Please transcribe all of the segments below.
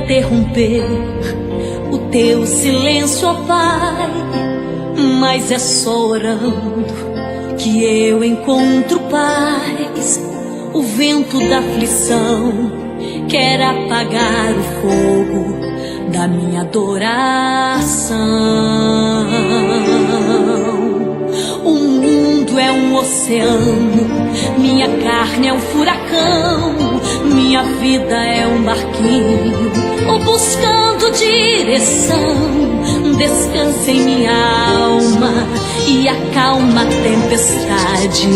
interromper o teu silêncio, ó Pai, mas é só orando que eu encontro paz. O vento da aflição quer apagar o fogo da minha adoração. O mundo é um oceano, minha carne é um furacão, minha vida é um barquinho, buscando direção. Descansa em minha alma e acalma a tempestade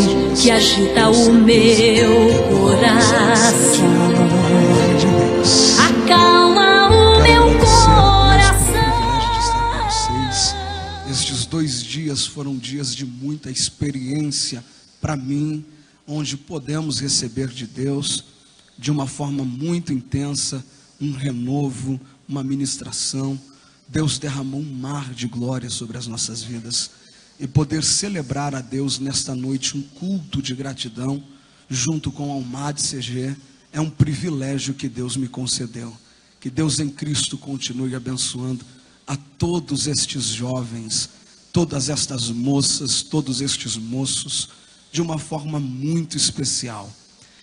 que agita o meu coração. Acalma o meu coração. Estes 2 dias foram dias de muita experiência para mim, onde podemos receber de Deus de uma forma muito intensa um renovo, uma ministração. Deus derramou um mar de glória sobre as nossas vidas, e poder celebrar a Deus nesta noite um culto de gratidão junto com a Almad CG é um privilégio que Deus me concedeu. Que Deus em Cristo continue abençoando a todos estes jovens, todas estas moças, todos estes moços, de uma forma muito especial.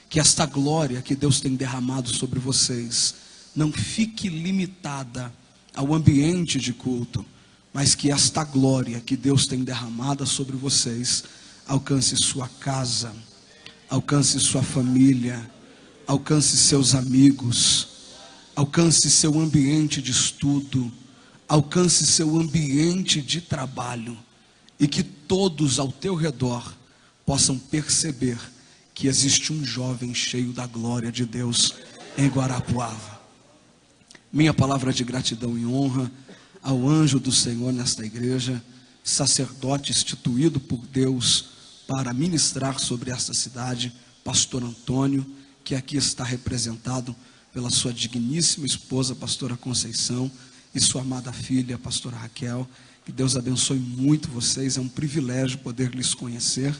Que esta glória que Deus tem derramado sobre vocês não fique limitada ao ambiente de culto, mas que esta glória que Deus tem derramada sobre vocês alcance sua casa, alcance sua família, alcance seus amigos, alcance seu ambiente de estudo, alcance seu ambiente de trabalho, e que todos ao teu redor possam perceber que existe um jovem cheio da glória de Deus em Guarapuava. Minha palavra de gratidão e honra ao anjo do Senhor nesta igreja, sacerdote instituído por Deus para ministrar sobre esta cidade, pastor Antônio, que aqui está representado pela sua digníssima esposa, pastora Conceição, e sua amada filha, pastora Raquel. Que Deus abençoe muito vocês, é um privilégio poder lhes conhecer.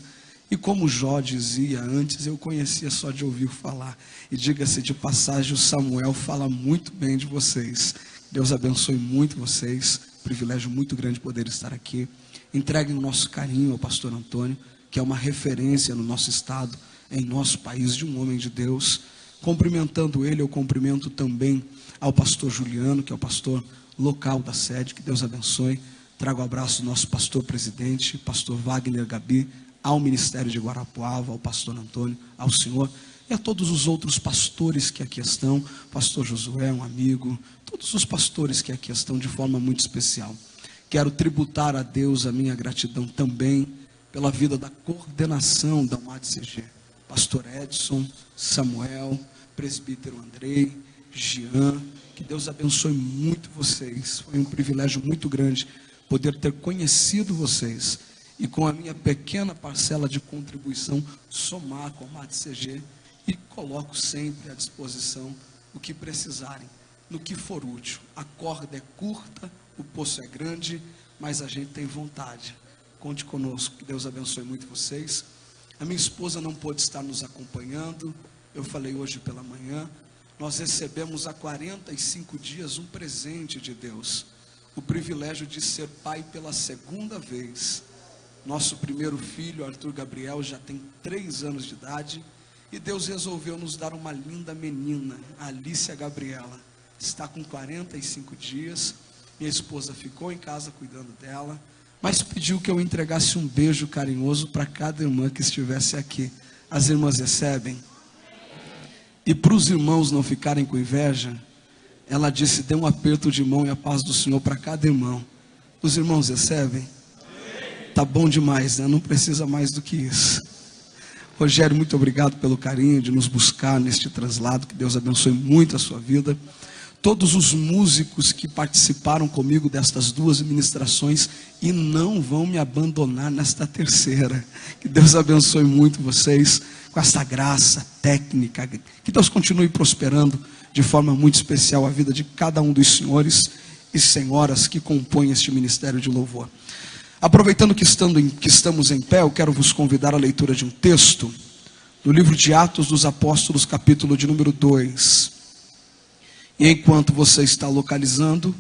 E como Jó dizia antes, eu conhecia só de ouvir falar. E diga-se de passagem, o Samuel fala muito bem de vocês. Deus abençoe muito vocês, privilégio muito grande poder estar aqui. Entreguem o nosso carinho ao pastor Antônio, que é uma referência no nosso estado, em nosso país, de um homem de Deus. Cumprimentando ele, eu cumprimento também ao pastor Juliano, que é o pastor local da sede. Que Deus abençoe. Trago o abraço do nosso pastor presidente, pastor Wagner Gabi, ao Ministério de Guarapuava, ao pastor Antônio, ao senhor e a todos os outros pastores que aqui estão, pastor Josué, um amigo, todos os pastores que aqui estão de forma muito especial. Quero tributar a Deus a minha gratidão também pela vida da coordenação da Almad CG, pastor Edson, Samuel, presbítero Andrei, Jean. Que Deus abençoe muito vocês. Foi um privilégio muito grande poder ter conhecido vocês e com a minha pequena parcela de contribuição somar com a Almad CG, e coloco sempre à disposição o que precisarem, no que for útil. A corda é curta, o poço é grande, mas a gente tem vontade. Conte conosco. Que Deus abençoe muito vocês. A minha esposa não pôde estar nos acompanhando, eu falei hoje pela manhã. Nós recebemos há 45 dias um presente de Deus, o privilégio de ser pai pela segunda vez. Nosso primeiro filho, Arthur Gabriel, já tem 3 anos de idade, e Deus resolveu nos dar uma linda menina, a Alicia Gabriela. Está com 45 dias, minha esposa ficou em casa cuidando dela, mas pediu que eu entregasse um beijo carinhoso para cada irmã que estivesse aqui. As irmãs recebem? E para os irmãos não ficarem com inveja, ela disse: dê um aperto de mão e a paz do Senhor para cada irmão. Os irmãos recebem? Tá bom demais, né? Não precisa mais do que isso. Rogério, muito obrigado pelo carinho de nos buscar neste translado. Que Deus abençoe muito a sua vida. Todos os músicos que participaram comigo destas 2 ministrações e não vão me abandonar nesta terceira. Que Deus abençoe muito vocês com essa graça técnica. Que Deus continue prosperando de forma muito especial a vida de cada um dos senhores e senhoras que compõem este ministério de louvor. Aproveitando que estamos em pé, eu quero vos convidar à leitura de um texto do livro de Atos dos Apóstolos, capítulo de número 2. E enquanto você está localizando,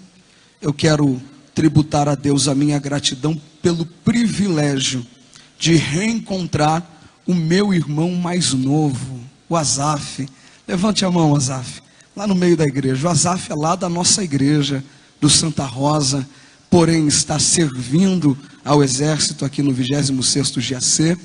eu quero tributar a Deus a minha gratidão pelo privilégio de reencontrar o meu irmão mais novo, o Azaf. Levante a mão, Azaf, lá no meio da igreja. O Azaf é lá da nossa igreja, do Santa Rosa, porém está servindo ao exército aqui no 26º GAC,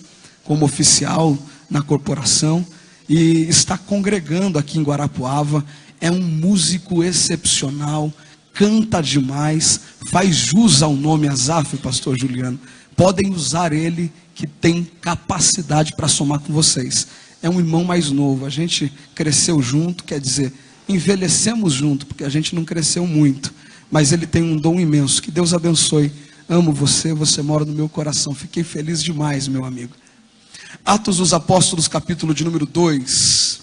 como oficial na corporação, e está congregando aqui em Guarapuava. É um músico excepcional, canta demais, faz jus ao nome Azaf, pastor Juliano. Podem usar ele, que tem capacidade para somar com vocês. É um irmão mais novo, a gente cresceu junto, quer dizer, envelhecemos junto, porque a gente não cresceu muito, mas ele tem um dom imenso. Que Deus abençoe. Amo você, você mora no meu coração. Fiquei feliz demais, meu amigo. Atos dos Apóstolos, capítulo de número 2.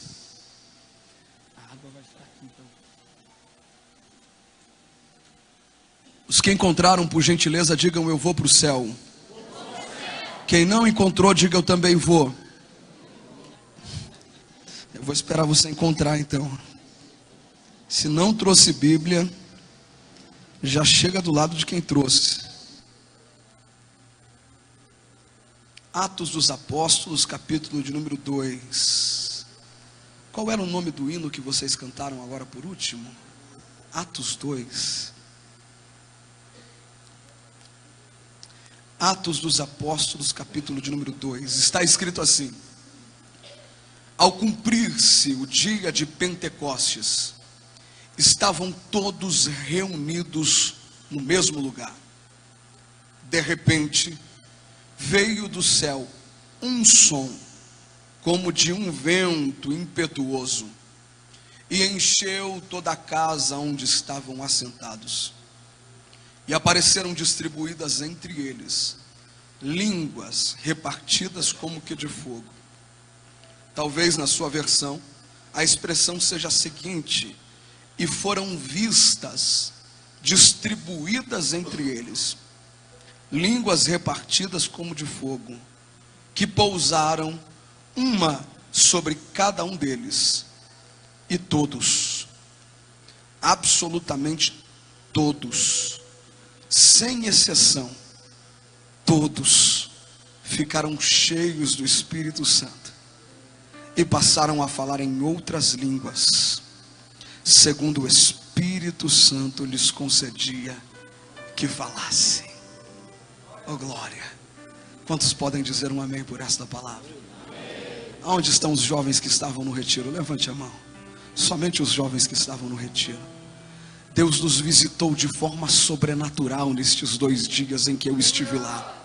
Os que encontraram, por gentileza, digam: eu vou para o céu. Quem não encontrou, diga: eu também vou. Eu vou esperar você encontrar então. Se não trouxe Bíblia, já chega do lado de quem trouxe. Atos dos Apóstolos, capítulo de número 2. Qual era o nome do hino que vocês cantaram agora por último? Atos 2. Atos dos Apóstolos, capítulo de número 2. Está escrito assim: ao cumprir-se o dia de Pentecostes, estavam todos reunidos no mesmo lugar. De repente, veio do céu um som, como de um vento impetuoso, e encheu toda a casa onde estavam assentados. E apareceram distribuídas entre eles línguas repartidas como que de fogo. Talvez na sua versão a expressão seja a seguinte: e foram vistas, distribuídas entre eles, línguas repartidas como de fogo, que pousaram uma sobre cada um deles. E todos, absolutamente todos, sem exceção, todos ficaram cheios do Espírito Santo e passaram a falar em outras línguas, segundo o Espírito Santo lhes concedia que falassem. Oh glória! Quantos podem dizer um amém por esta palavra? Aonde estão os jovens que estavam no retiro? Levante a mão. Somente os jovens que estavam no retiro. Deus nos visitou de forma sobrenatural nestes 2 dias em que eu estive lá.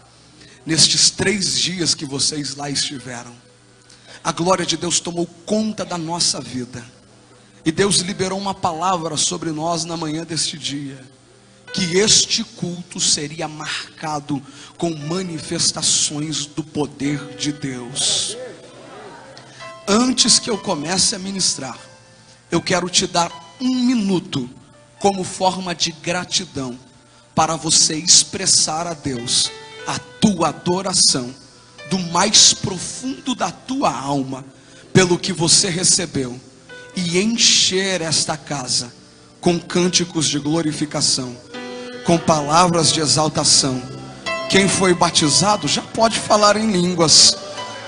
Nestes 3 dias que vocês lá estiveram. A glória de Deus tomou conta da nossa vida. E Deus liberou uma palavra sobre nós na manhã deste dia. Que este culto seria marcado com manifestações do poder de Deus. Antes que eu comece a ministrar, eu quero te dar 1 minuto como forma de gratidão, para você expressar a Deus a tua adoração, do mais profundo da tua alma, pelo que você recebeu, e encher esta casa com cânticos de glorificação, com palavras de exaltação. Quem foi batizado já pode falar em línguas,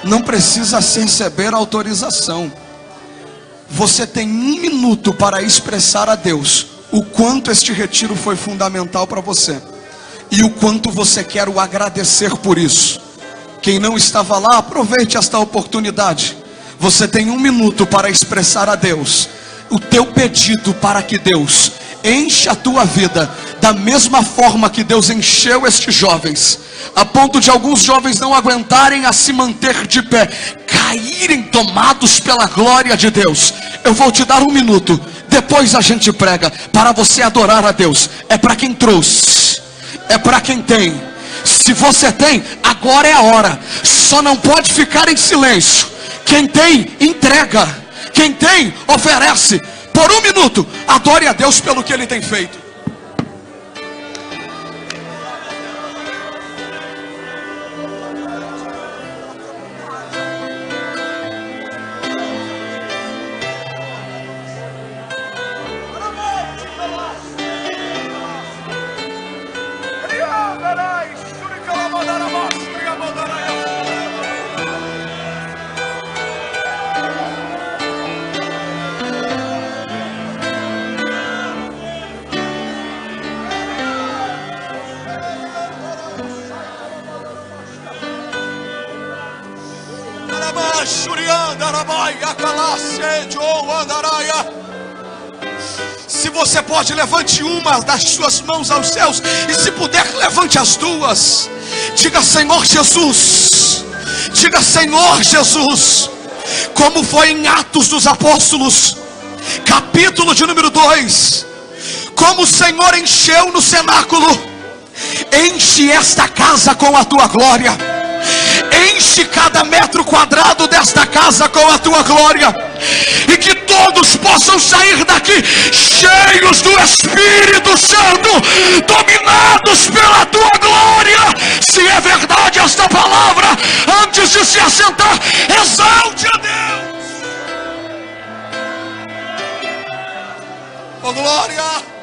não precisa receber autorização. Você tem 1 minuto para expressar a Deus o quanto este retiro foi fundamental para você, e o quanto você quer o agradecer por isso. Quem não estava lá, aproveite esta oportunidade. Você tem 1 minuto para expressar a Deus o teu pedido, para que Deus encha a tua vida da mesma forma que Deus encheu estes jovens, a ponto de alguns jovens não aguentarem a se manter de pé, caírem tomados pela glória de Deus. Eu vou te dar 1 minuto, depois a gente prega, para você adorar a Deus. É para quem trouxe, é para quem tem. Se você tem, agora é a hora. Só não pode ficar em silêncio. Quem tem, entrega. Quem tem, oferece. Por 1 minuto, adore a Deus pelo que Ele tem feito. Se você pode, levante uma das suas mãos aos céus, e se puder, levante as duas. Diga: Senhor Jesus. Diga: Senhor Jesus. Como foi em Atos dos Apóstolos, capítulo de número 2, como o Senhor encheu no cenáculo. Enche esta casa com a tua glória. Enche cada metro quadrado desta casa com a tua glória. E que todos possam sair daqui cheios do Espírito Santo, dominados pela tua glória. Se é verdade esta palavra, antes de se assentar, exalte a Deus. Oh glória.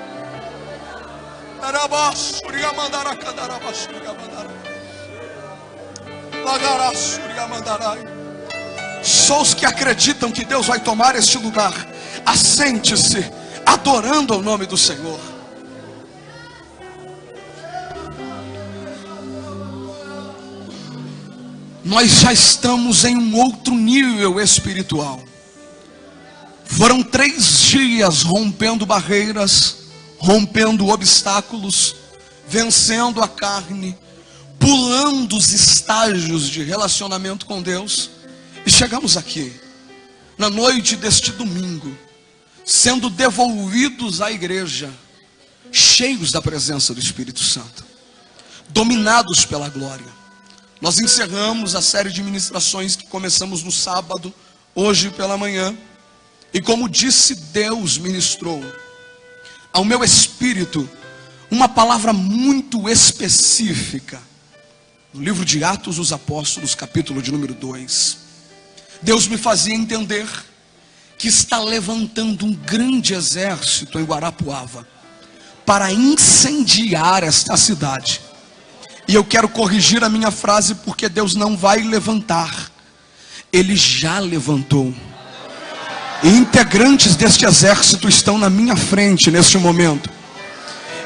Só os que acreditam que Deus vai tomar este lugar, assente-se, adorando o nome do Senhor. Nós já estamos em um outro nível espiritual. Foram 3 dias rompendo barreiras, rompendo obstáculos, vencendo a carne, pulando os estágios de relacionamento com Deus. E chegamos aqui, na noite deste domingo, sendo devolvidos à igreja, cheios da presença do Espírito Santo, dominados pela glória. Nós encerramos a série de ministrações que começamos no sábado, hoje pela manhã. E como disse, Deus ministrou ao meu espírito uma palavra muito específica, no livro de Atos dos Apóstolos, capítulo de número 2. Deus me fazia entender que está levantando um grande exército em Guarapuava para incendiar esta cidade. E eu quero corrigir a minha frase, porque Deus não vai levantar, Ele já levantou. E integrantes deste exército estão na minha frente neste momento.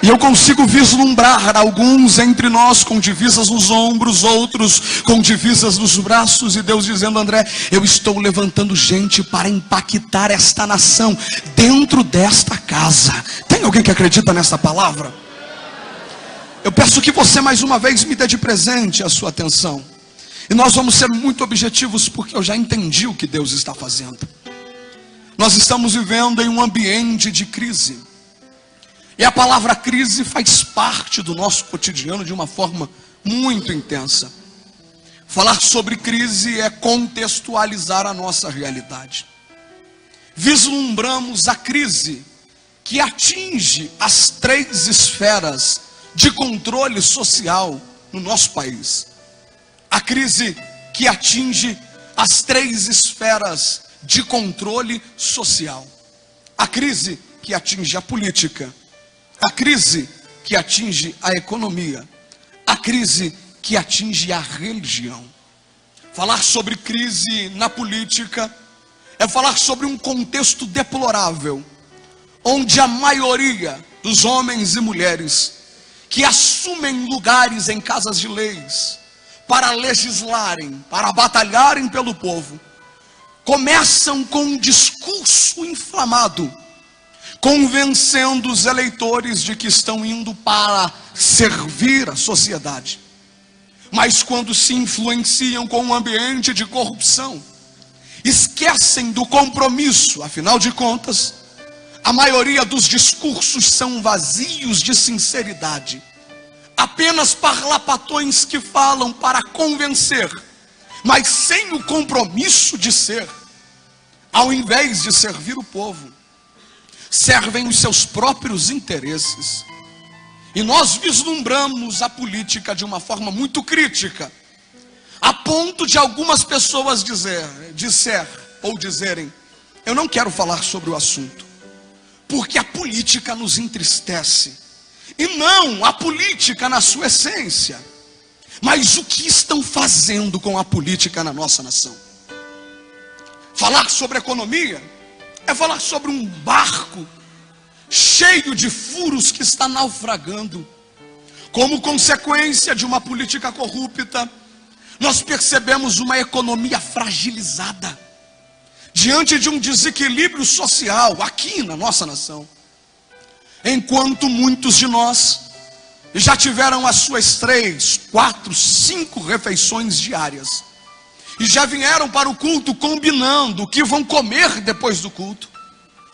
E eu consigo vislumbrar alguns entre nós com divisas nos ombros, outros com divisas nos braços. E Deus dizendo: André, eu estou levantando gente para impactar esta nação dentro desta casa. Tem alguém que acredita nessa palavra? Eu peço que você mais uma vez me dê de presente a sua atenção. E nós vamos ser muito objetivos, porque eu já entendi o que Deus está fazendo. Nós estamos vivendo em um ambiente de crise. E a palavra crise faz parte do nosso cotidiano de uma forma muito intensa. Falar sobre crise é contextualizar a nossa realidade. Vislumbramos a crise que atinge as 3 esferas de controle social no nosso país. A crise que atinge as 3 esferas de controle social. A crise que atinge a política, a crise que atinge a economia, a crise que atinge a religião. Falar sobre crise na política é falar sobre um contexto deplorável, onde a maioria dos homens e mulheres que assumem lugares em casas de leis para legislarem, para batalharem pelo povo, começam com um discurso inflamado, convencendo os eleitores de que estão indo para servir a sociedade. Mas quando se influenciam com um ambiente de corrupção, esquecem do compromisso. Afinal de contas, a maioria dos discursos são vazios de sinceridade, apenas parlapatões que falam para convencer, mas sem o compromisso de ser. Ao invés de servir o povo, servem os seus próprios interesses. E nós vislumbramos a política de uma forma muito crítica, a ponto de algumas pessoas dizerem: eu não quero falar sobre o assunto, porque a política nos entristece. E não a política na sua essência, mas o que estão fazendo com a política na nossa nação. Falar sobre economia é falar sobre um barco cheio de furos que está naufragando. Como consequência de uma política corrupta, nós percebemos uma economia fragilizada. diante de um desequilíbrio social aqui na nossa nação. Enquanto muitos de nós já tiveram as suas 3, 4, 5 refeições diárias, e já vieram para o culto combinando o que vão comer depois do culto,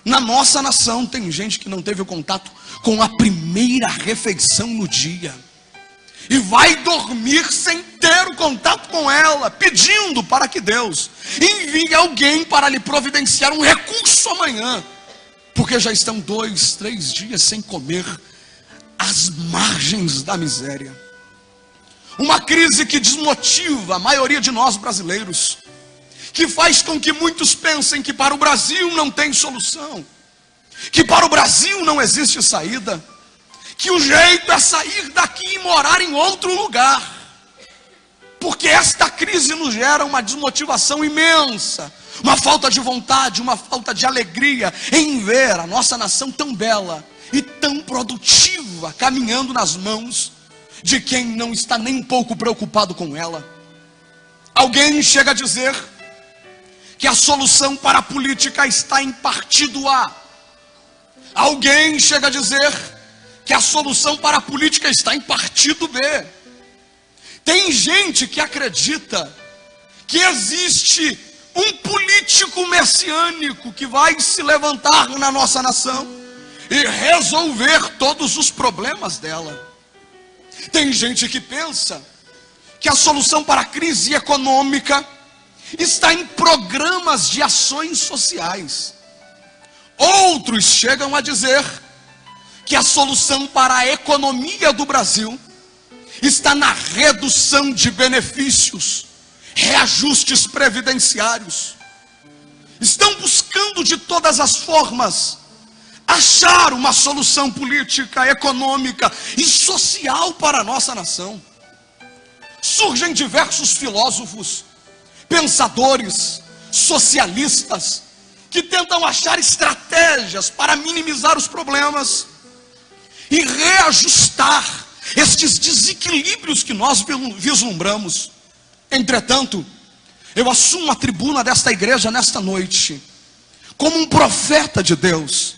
na nossa nação tem gente que não teve o contato com a primeira refeição no dia, e vai dormir sem ter o contato com ela, pedindo para que Deus envie alguém para lhe providenciar um recurso amanhã, porque já estão 2, 3 dias sem comer, às margens da miséria. Uma crise que desmotiva a maioria de nós brasileiros, que faz com que muitos pensem que para o Brasil não tem solução, que para o Brasil não existe saída, que o jeito é sair daqui e morar em outro lugar, porque esta crise nos gera uma desmotivação imensa, uma falta de vontade, uma falta de alegria em ver a nossa nação tão bela e tão produtiva, caminhando nas mãos de quem não está nem um pouco preocupado com ela. Alguém chega a dizer que a solução para a política está em partido A. Alguém chega a dizer que a solução para a política está em partido B. Tem gente que acredita que existe um político messiânico que vai se levantar na nossa nação e resolver todos os problemas dela. Tem gente que pensa que a solução para a crise econômica está em programas de ações sociais. Outros chegam a dizer que a solução para a economia do Brasil está na redução de benefícios, reajustes previdenciários. Estão buscando de todas as formas achar uma solução política, econômica e social para a nossa nação. Surgem diversos filósofos, pensadores, socialistas, que tentam achar estratégias para minimizar os problemas e reajustar estes desequilíbrios que nós vislumbramos. Entretanto, eu assumo a tribuna desta igreja nesta noite como um profeta de Deus,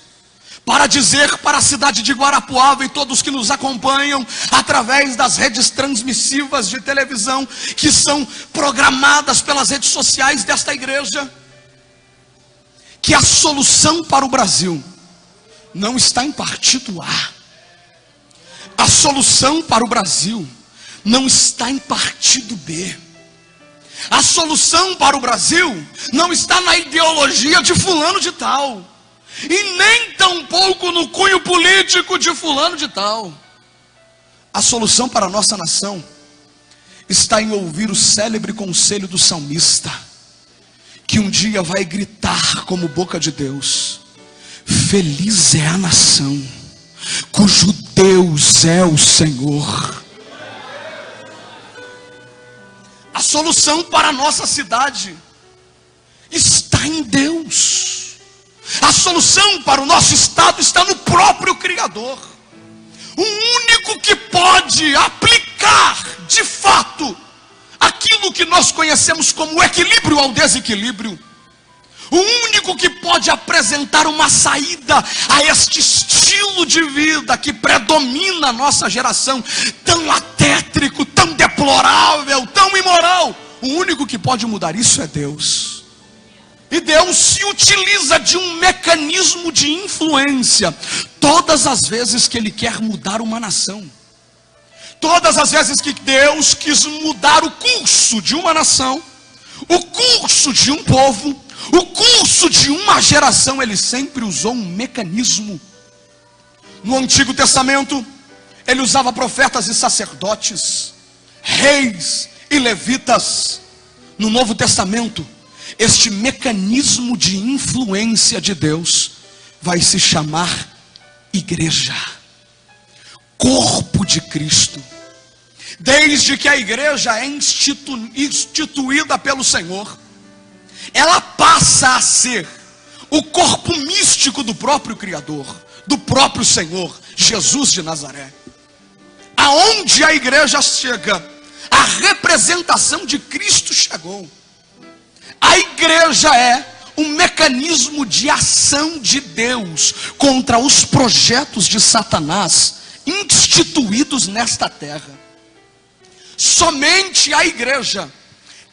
para dizer para a cidade de Guarapuava e todos que nos acompanham através das redes transmissivas de televisão que são programadas pelas redes sociais desta igreja, que a solução para o Brasil não está em partido A. A solução para o Brasil não está em partido B. A solução para o Brasil não está na ideologia de fulano de tal, e nem tampouco no cunho político de fulano de tal. A solução para a nossa nação está em ouvir o célebre conselho do salmista, que um dia vai gritar como boca de Deus: feliz é a nação cujo Deus é o Senhor. A solução para a nossa cidade está em Deus. A solução para o nosso estado está no próprio Criador. O único que pode aplicar de fato aquilo que nós conhecemos como equilíbrio ao desequilíbrio. O único que pode apresentar uma saída a este estilo de vida que predomina a nossa geração, tão atétrico, tão deplorável, tão imoral. O único que pode mudar isso é Deus. E Deus se utiliza de um mecanismo de influência todas as vezes que Ele quer mudar uma nação. Todas as vezes que Deus quis mudar o curso de uma nação, o curso de um povo, o curso de uma geração, Ele sempre usou um mecanismo. No Antigo Testamento, Ele usava profetas e sacerdotes, reis e levitas. No Novo Testamento, este mecanismo de influência de Deus vai se chamar igreja, corpo de Cristo. Desde que a igreja é instituída pelo Senhor, ela passa a ser o corpo místico do próprio Criador, do próprio Senhor, Jesus de Nazaré. Aonde a igreja chega, a representação de Cristo chegou. A igreja é um mecanismo de ação de Deus contra os projetos de Satanás instituídos nesta terra. Somente a igreja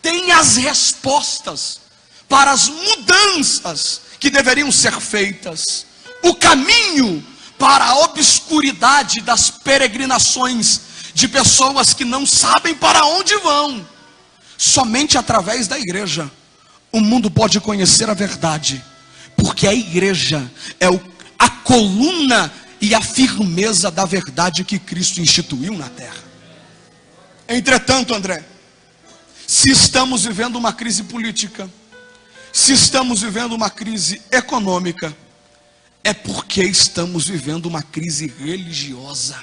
tem as respostas para as mudanças que deveriam ser feitas, o caminho para a obscuridade das peregrinações de pessoas que não sabem para onde vão. Somente através da igreja o mundo pode conhecer a verdade, porque a igreja é a coluna e a firmeza da verdade que Cristo instituiu na terra. Entretanto, André, se estamos vivendo uma crise política, se estamos vivendo uma crise econômica, é porque estamos vivendo uma crise religiosa.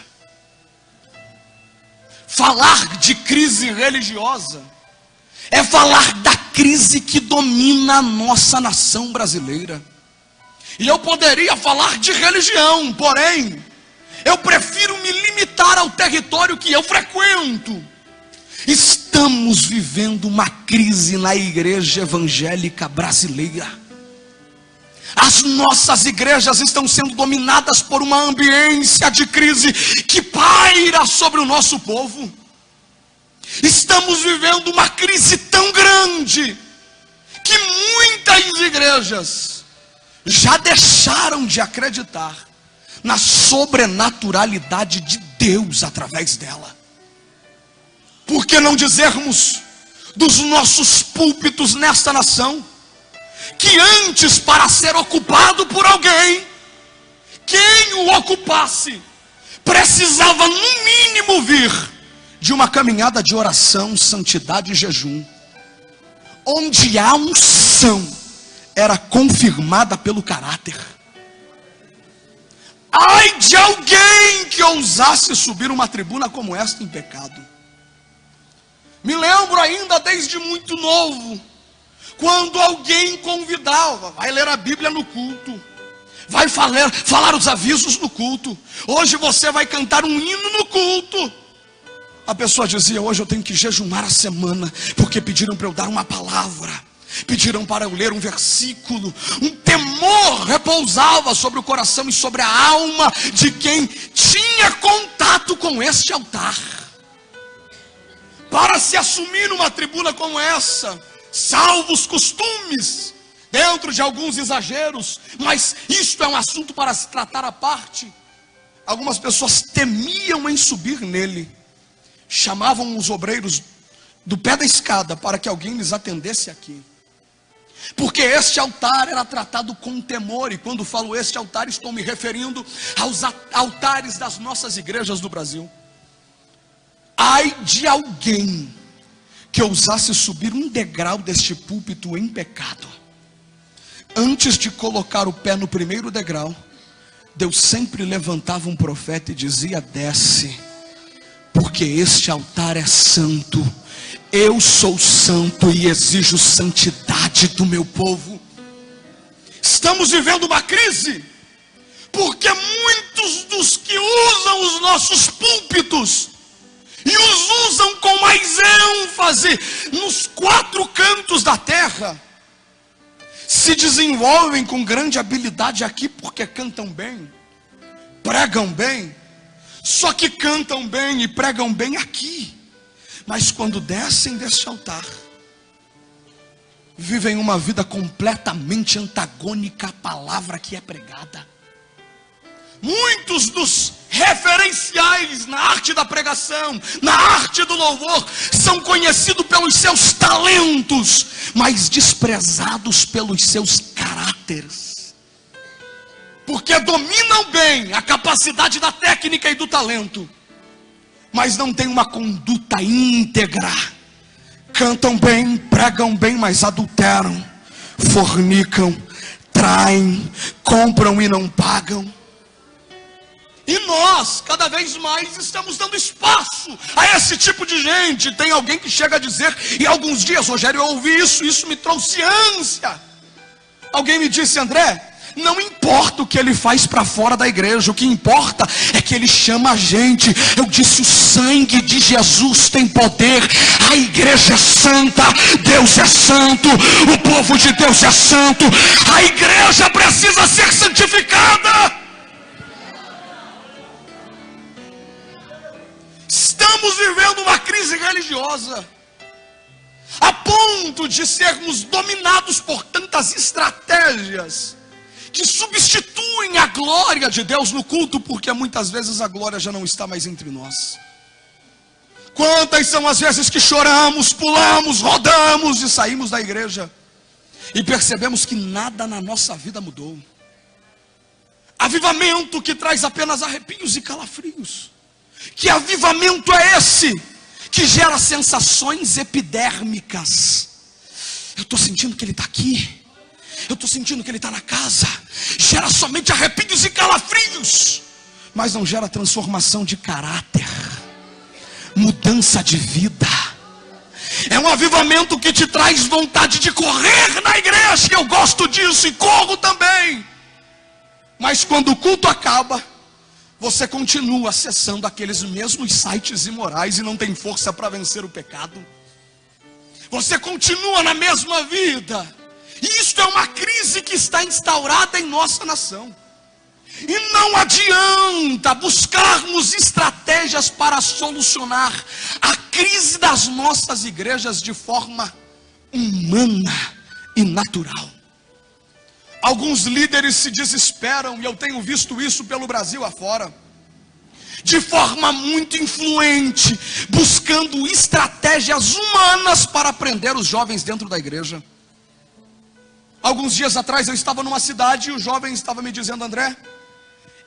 Falar de crise religiosa é falar da crise que domina a nossa nação brasileira. E eu poderia falar de religião, porém, eu prefiro me limitar ao território que eu frequento. Estamos vivendo uma crise na igreja evangélica brasileira. As nossas igrejas estão sendo dominadas por uma ambiência de crise que paira sobre o nosso povo. Estamos vivendo uma crise tão grande que muitas igrejas já deixaram de acreditar na sobrenaturalidade de Deus através dela. Por que não dizermos dos nossos púlpitos nesta nação, que antes, para ser ocupado por alguém, quem o ocupasse precisava no mínimo vir de uma caminhada de oração, santidade e jejum, onde a unção era confirmada pelo caráter. Ai de alguém que ousasse subir uma tribuna como esta em pecado. Me lembro ainda desde muito novo, quando alguém convidava, vai ler a Bíblia no culto, vai falar os avisos no culto, hoje você vai cantar um hino no culto. A pessoa dizia: hoje eu tenho que jejumar a semana, porque pediram para eu dar uma palavra, pediram para eu ler um versículo. Um temor repousava sobre o coração e sobre a alma de quem tinha contato com este altar. Para se assumir numa tribuna como essa, salvo os costumes, dentro de alguns exageros, mas isto é um assunto para se tratar à parte, algumas pessoas temiam em subir nele, chamavam os obreiros do pé da escada para que alguém lhes atendesse aqui, porque este altar era tratado com temor. E quando falo este altar, estou me referindo aos altares das nossas igrejas do Brasil. Ai de alguém que ousasse subir um degrau deste púlpito em pecado. Antes de colocar o pé no primeiro degrau, Deus sempre levantava um profeta e dizia: desce, porque este altar é santo. Eu sou santo e exijo santidade do meu povo. Estamos vivendo uma crise, porque muitos dos que usam os nossos púlpitos e os usam com mais ênfase nos quatro cantos da terra, se desenvolvem com grande habilidade aqui porque cantam bem, pregam bem, só que cantam bem e pregam bem aqui, mas quando descem deste altar, vivem uma vida completamente antagônica à palavra que é pregada. Muitos dos referenciais na arte da pregação, na arte do louvor, são conhecidos pelos seus talentos, mas desprezados pelos seus caráteres, porque dominam bem a capacidade da técnica e do talento, mas não têm uma conduta íntegra. Cantam bem, pregam bem, mas adulteram, fornicam, traem, compram e não pagam. E nós, cada vez mais, estamos dando espaço a esse tipo de gente. Tem alguém que chega a dizer, e alguns dias, Rogério, eu ouvi isso me trouxe ânsia. Alguém me disse: André, Não importa o que ele faz para fora da igreja, o que importa é que ele chama a gente. Eu disse: o sangue de Jesus tem poder, a igreja é santa, Deus é santo, o povo de Deus é santo, a igreja precisa ser santificada. Estamos vivendo uma crise religiosa, a ponto de sermos dominados por tantas estratégias que substituem a glória de Deus no culto, porque muitas vezes a glória já não está mais entre nós. Quantas são as vezes que choramos, pulamos, rodamos e saímos da igreja e percebemos que nada na nossa vida mudou. Avivamento que traz apenas arrepios e calafrios. Que avivamento é esse que gera sensações epidérmicas? Eu estou sentindo que ele está aqui, eu estou sentindo que ele está na casa. Gera somente arrepios e calafrios, mas não gera transformação de caráter, mudança de vida. É um avivamento que te traz vontade de correr na igreja. Eu gosto disso e corro também. Mas quando o culto acaba, você continua acessando aqueles mesmos sites imorais e não tem força para vencer o pecado. Você continua na mesma vida. E isso é uma crise que está instaurada em nossa nação. E não adianta buscarmos estratégias para solucionar a crise das nossas igrejas de forma humana e natural. Alguns líderes se desesperam, e eu tenho visto isso pelo Brasil afora, de forma muito influente, buscando estratégias humanas para prender os jovens dentro da igreja. Alguns dias atrás eu estava numa cidade e o jovem estava me dizendo: André,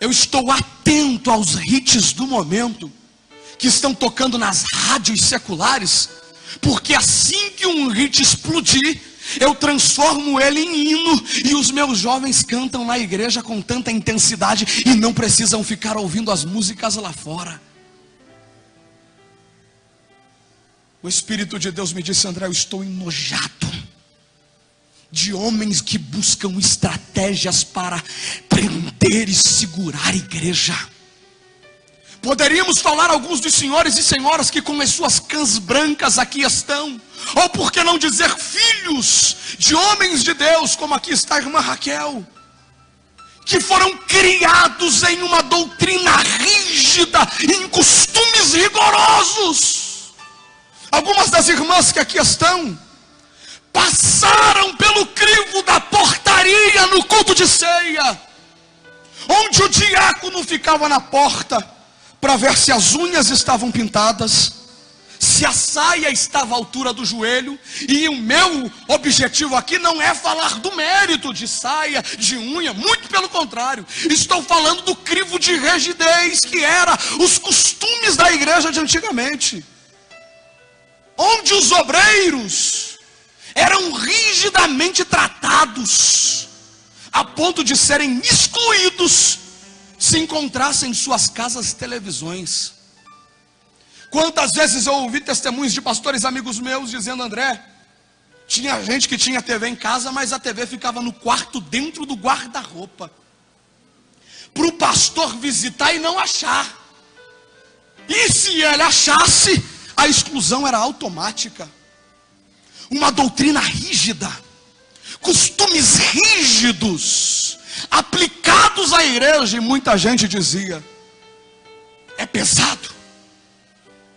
eu estou atento aos hits do momento que estão tocando nas rádios seculares, porque assim que um hit explodir, eu transformo ele em hino, e os meus jovens cantam na igreja com tanta intensidade e não precisam ficar ouvindo as músicas lá fora. O Espírito de Deus me disse: André, eu estou enojado de homens que buscam estratégias para prender e segurar a igreja. Poderíamos falar alguns dos senhores e senhoras que com as suas cãs brancas aqui estão, ou por que não dizer filhos de homens de Deus, como aqui está a irmã Raquel, que foram criados em uma doutrina rígida, em costumes rigorosos. Algumas das irmãs que aqui estão passaram pelo crivo da portaria no culto de ceia, onde o diácono ficava na porta para ver se as unhas estavam pintadas, se a saia estava à altura do joelho. E o meu objetivo aqui não é falar do mérito de saia, de unha, muito pelo contrário, estou falando do crivo de rigidez que era os costumes da igreja de antigamente, onde os obreiros eram rigidamente tratados, a ponto de serem excluídos se encontrassem em suas casas televisões. Quantas vezes eu ouvi testemunhos de pastores amigos meus dizendo: André, tinha gente que tinha TV em casa, mas a TV ficava no quarto dentro do guarda-roupa, para o pastor visitar e não achar. E se ele achasse, a exclusão era automática. Uma doutrina rígida, costumes rígidos aplicados à igreja, e muita gente dizia: é pesado,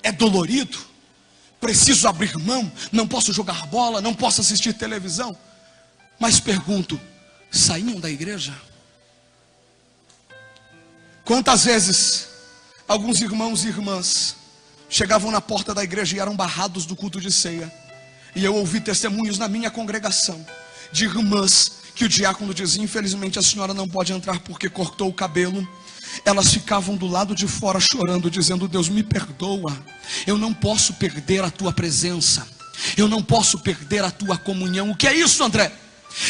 é dolorido, preciso abrir mão, não posso jogar bola, não posso assistir televisão. Mas pergunto: saíam da igreja? Quantas vezes alguns irmãos e irmãs chegavam na porta da igreja e eram barrados do culto de ceia? E eu ouvi testemunhos na minha congregação de irmãs que o diácono dizia: infelizmente a senhora não pode entrar porque cortou o cabelo. Elas ficavam do lado de fora chorando, dizendo: Deus, me perdoa, eu não posso perder a tua presença, eu não posso perder a tua comunhão. O que é isso, André?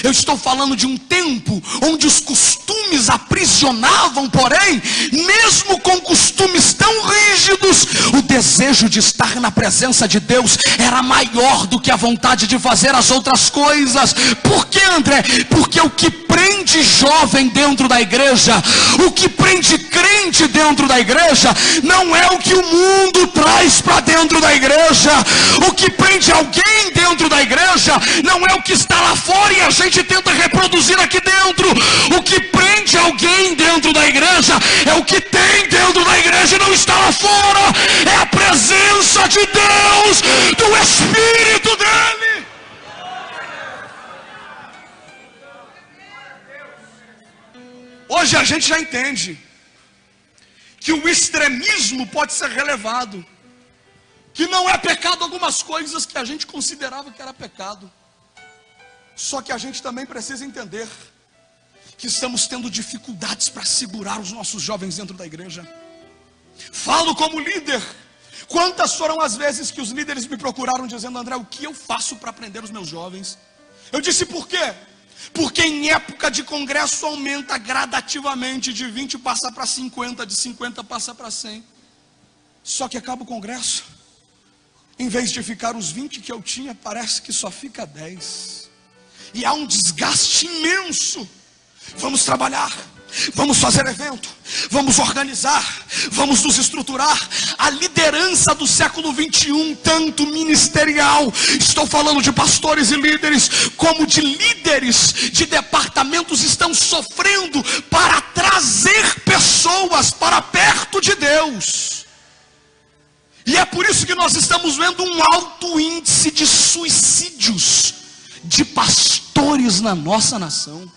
Eu estou falando de um tempo onde os costumes aprisionavam, porém, mesmo com costumes tão rígidos, o desejo de estar na presença de Deus era maior do que a vontade de fazer as outras coisas. Por que, André? Porque o que prende prende jovem dentro da igreja, o que prende crente dentro da igreja, não é o que o mundo traz para dentro da igreja. O que prende alguém dentro da igreja não é o que está lá fora e a gente tenta reproduzir aqui dentro. O que prende alguém dentro da igreja é o que tem dentro da igreja e não está lá fora. É a presença de Deus, do Espírito dele. Hoje a gente já entende que o extremismo pode ser relevado, que não é pecado algumas coisas que a gente considerava que era pecado. Só que a gente também precisa entender que estamos tendo dificuldades para segurar os nossos jovens dentro da igreja. Falo como líder. Quantas foram as vezes que os líderes me procuraram dizendo: André, o que eu faço para aprender os meus jovens? Eu disse: por quê? Porque em época de congresso aumenta gradativamente, de 20 passa para 50, de 50 passa para 100. Só que acaba o congresso, em vez de ficar os 20 que eu tinha, parece que só fica 10. E há um desgaste imenso. Vamos trabalhar, vamos fazer evento, vamos organizar, vamos nos estruturar. A liderança do século 21, tanto ministerial, estou falando de pastores e líderes, como de líderes de departamentos, estão sofrendo para trazer pessoas para perto de Deus. E é por isso que nós estamos vendo um alto índice de suicídios de pastores na nossa nação.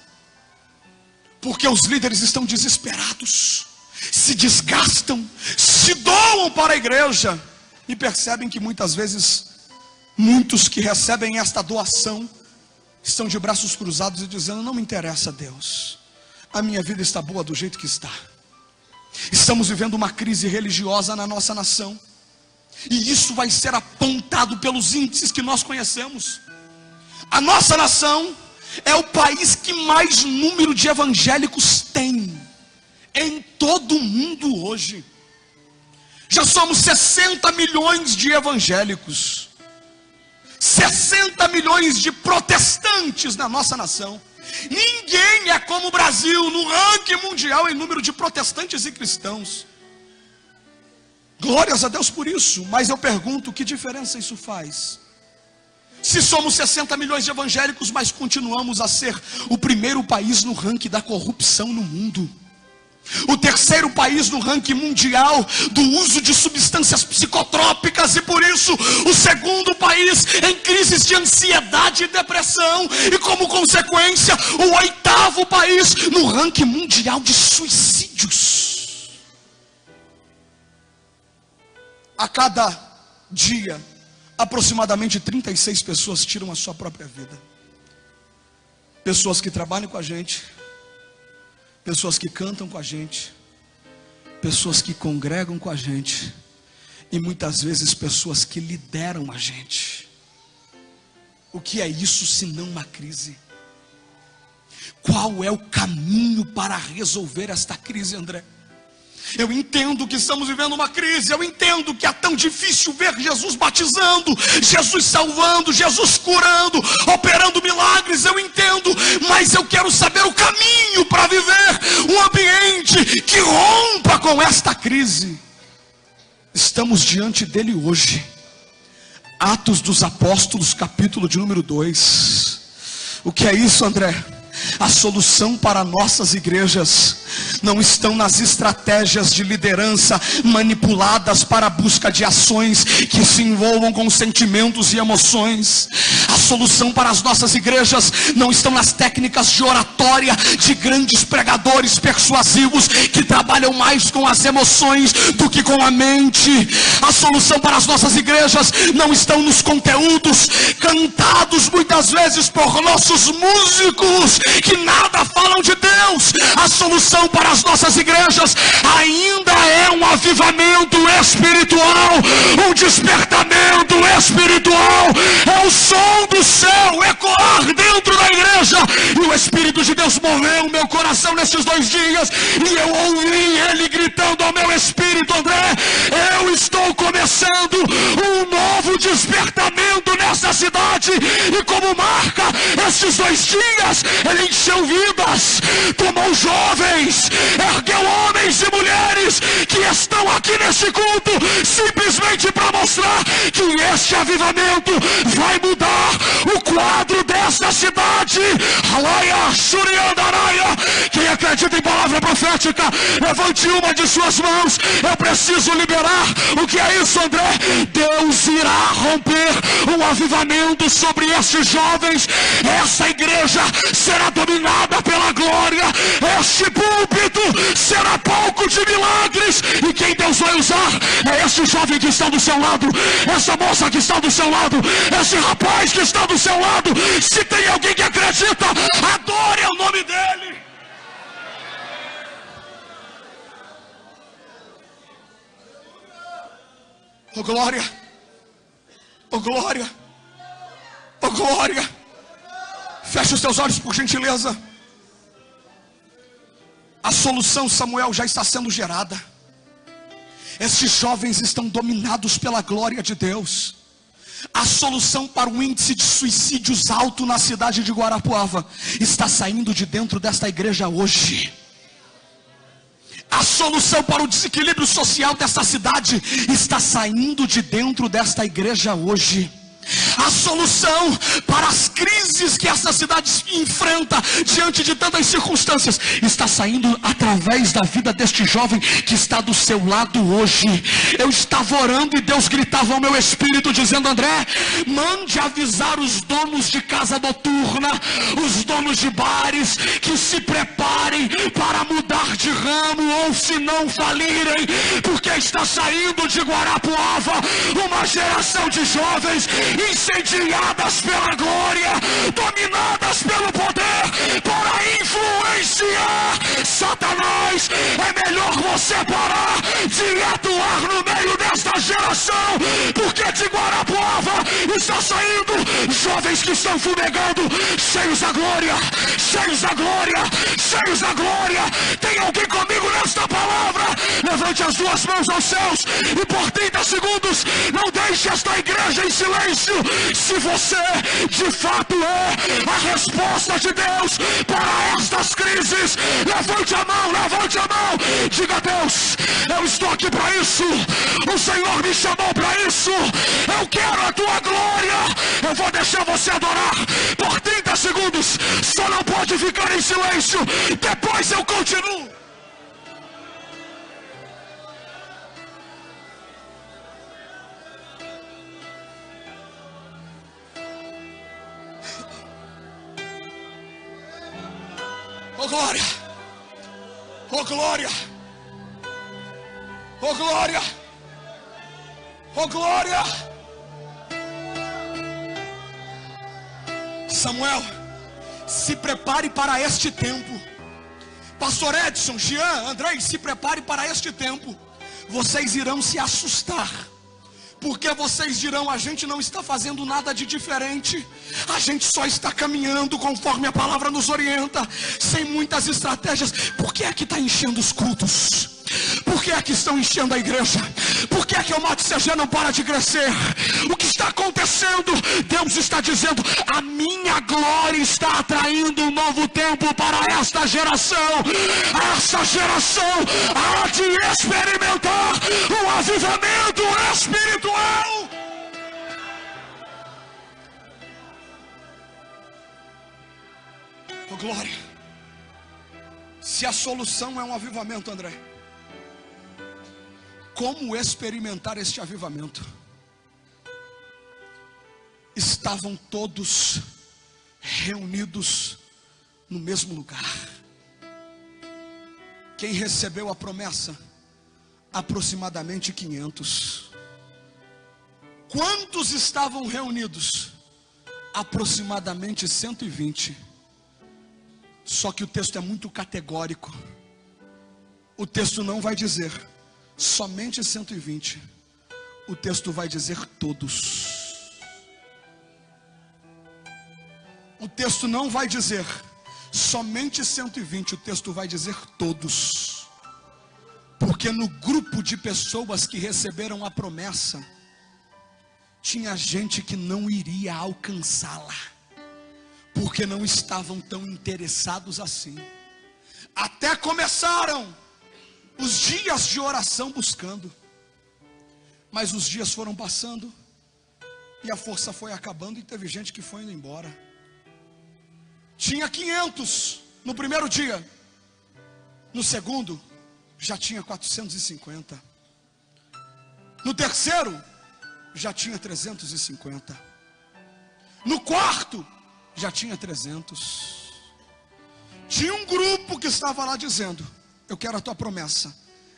Porque os líderes estão desesperados, se desgastam, se doam para a igreja e percebem que muitas vezes, muitos que recebem esta doação estão de braços cruzados e dizendo: não me interessa, Deus, a minha vida está boa do jeito que está. Estamos vivendo uma crise religiosa na nossa nação, e isso vai ser apontado pelos índices que nós conhecemos. A nossa nação é o país que mais número de evangélicos tem em todo o mundo hoje. Já somos 60 milhões de evangélicos, 60 milhões de protestantes na nossa nação. Ninguém é como o Brasil no ranking mundial em número de protestantes e cristãos. Glórias a Deus por isso. Mas eu pergunto, que diferença isso faz? Se somos 60 milhões de evangélicos, mas continuamos a ser o primeiro país no ranking da corrupção no mundo, o terceiro país no ranking mundial do uso de substâncias psicotrópicas, e por isso o segundo país em crises de ansiedade e depressão, e como consequência o oitavo país no ranking mundial de suicídios. A cada dia, aproximadamente 36 pessoas tiram a sua própria vida. Pessoas que trabalham com a gente, pessoas que cantam com a gente, pessoas que congregam com a gente, e muitas vezes pessoas que lideram a gente. O que é isso senão uma crise? Qual é o caminho para resolver esta crise, André? Eu entendo que estamos vivendo uma crise, eu entendo que é tão difícil ver Jesus batizando, Jesus salvando, Jesus curando, operando milagres, eu entendo, mas eu quero saber o caminho para viver um ambiente que rompa com esta crise. Estamos diante dele hoje. Atos dos Apóstolos, capítulo de número 2. O que é isso, André? A solução para nossas igrejas não estão nas estratégias de liderança manipuladas para a busca de ações que se envolvam com sentimentos e emoções. A solução para as nossas igrejas não estão nas técnicas de oratória de grandes pregadores persuasivos que trabalham mais com as emoções do que com a mente. A solução para as nossas igrejas não estão nos conteúdos cantados muitas vezes por nossos músicos que nada falam de Deus. A solução para as nossas igrejas ainda é um avivamento espiritual, um despertamento espiritual. É o som do céu ecoar dentro da igreja, e o Espírito de Deus moveu o meu coração nesses 2 dias, e eu ouvi ele gritando ao meu espírito: André, eu estou começando um novo despertamento nessa dessa cidade. E como marca, esses 2 dias, ele encheu vidas, tomou jovens, ergueu homens e mulheres que estão aqui nesse culto, simplesmente para mostrar que este avivamento vai mudar o quadro dessa cidade. Alaia, Suriandaraia. Quem acredita em palavra profética, levante uma de suas mãos. Eu preciso liberar. O que é isso, André? Deus irá romper um avivamento sobre esses jovens. Essa igreja será dominada pela glória. Este púlpito será palco de milagres. E quem Deus vai usar é esse jovem que está do seu lado, essa moça que está do seu lado, esse rapaz que está do seu lado. Se tem alguém que acredita, adore o nome dele. Oh glória, oh glória, oh glória. Feche os seus olhos por gentileza. A solução, Samuel, já está sendo gerada. Esses jovens estão dominados pela glória de Deus. A solução para o índice de suicídios alto na cidade de Guarapuava está saindo de dentro desta igreja hoje. A solução para o desequilíbrio social dessa cidade está saindo de dentro desta igreja hoje. A solução para as crises que essa cidade enfrenta diante de tantas circunstâncias está saindo através da vida deste jovem que está do seu lado hoje. Eu estava orando e Deus gritava ao meu espírito dizendo: André, mande avisar os donos de casa noturna, os donos de bares, que se preparem para mudar de ramo ou se não falirem, porque está saindo de Guarapuava uma geração de jovens incendiadas pela glória, dominadas pelo poder, para influenciar. Satanás, é melhor você parar de atuar no meio desta geração, porque de Guarapuava está saindo jovens que estão fumegando, cheios da glória, cheios da glória, cheios da glória. Tem alguém comigo nesta palavra? Levante as 2 mãos aos céus e por 30 segundos não deixe esta igreja em silêncio. Se você de fato é a resposta de Deus para estas crises, levante a mão, levante a mão. Diga: Deus, eu estou aqui para isso. O Senhor me chamou para isso. Eu quero a tua glória. Eu vou deixar você adorar por 30 segundos. Só não pode ficar em silêncio. Depois eu continuo. Oh glória, oh glória, oh glória, oh glória. Samuel, se prepare para este tempo. Pastor Edson, Jean, André, se prepare para este tempo. Vocês irão se assustar, porque vocês dirão: a gente não está fazendo nada de diferente, a gente só está caminhando conforme a palavra nos orienta, sem muitas estratégias. Por que é que está enchendo os cultos? Por que é que estão enchendo a igreja? Por que é que o Monte CG não para de crescer? O que está acontecendo? Deus está dizendo: a minha glória está atraindo um novo tempo para esta geração. Essa geração há de experimentar um avivamento espiritual. Oh glória. Se a solução é um avivamento, André, como experimentar este avivamento? Estavam todos reunidos no mesmo lugar. Quem recebeu a promessa? Aproximadamente 500. Quantos estavam reunidos? Aproximadamente 120. Só que o texto é muito categórico. O texto não vai dizer somente 120. O texto vai dizer todos. O texto não vai dizer somente 120. O texto vai dizer todos. Porque no grupo de pessoas que receberam a promessa, tinha gente que não iria alcançá-la, porque não estavam tão interessados assim. Até começaram os dias de oração buscando, mas os dias foram passando e a força foi acabando e teve gente que foi indo embora. Tinha 500 no primeiro dia, no segundo já tinha 450, no terceiro já tinha 350, no quarto já tinha 300. Tinha um grupo que estava lá dizendo: eu quero a tua promessa,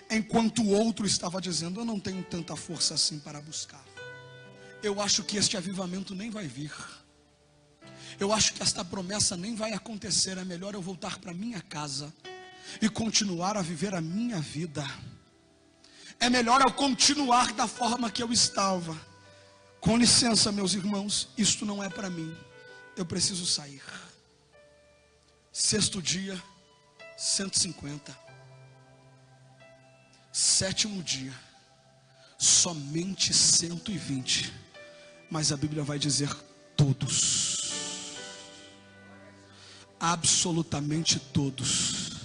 enquanto o outro estava dizendo: eu não tenho tanta força assim para buscar. Eu acho que este avivamento nem vai vir. Eu acho que esta promessa nem vai acontecer. É melhor eu voltar para minha casa e continuar a viver a minha vida. É melhor eu continuar da forma que eu estava. Com licença, meus irmãos, isto não é para mim. Eu preciso sair. Sexto dia, 150. Sétimo dia, somente 120. Mas a Bíblia vai dizer todos. Absolutamente todos.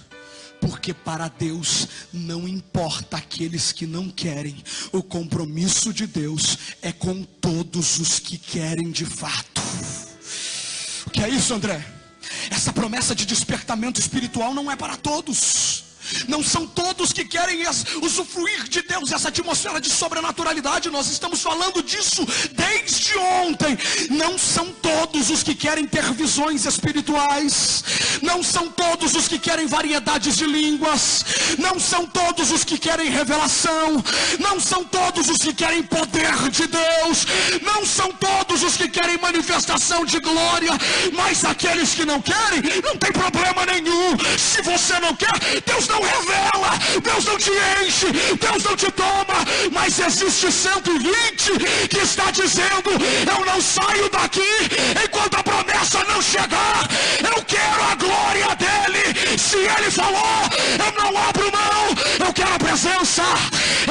Porque para Deus não importa aqueles que não querem. O compromisso de Deus é com todos os que querem de fato. O que é isso, André? Essa promessa de despertamento espiritual não é para todos. Não são todos que querem usufruir de Deus, essa atmosfera de sobrenaturalidade. Nós estamos falando disso desde ontem. Não são todos os que querem ter visões espirituais. Não são todos os que querem variedades de línguas. Não são todos os que querem revelação. Não são todos os que querem poder de Deus. Não são todos os que querem manifestação de glória. Mas aqueles que não querem, não tem problema nenhum. Se você não quer, Deus não revela, Deus não te enche, Deus não te toma. Mas existe 120 que está dizendo: eu não saio daqui enquanto a promessa não chegar. Eu quero a glória dele. Se ele falou, eu não abro mão. Eu quero a presença,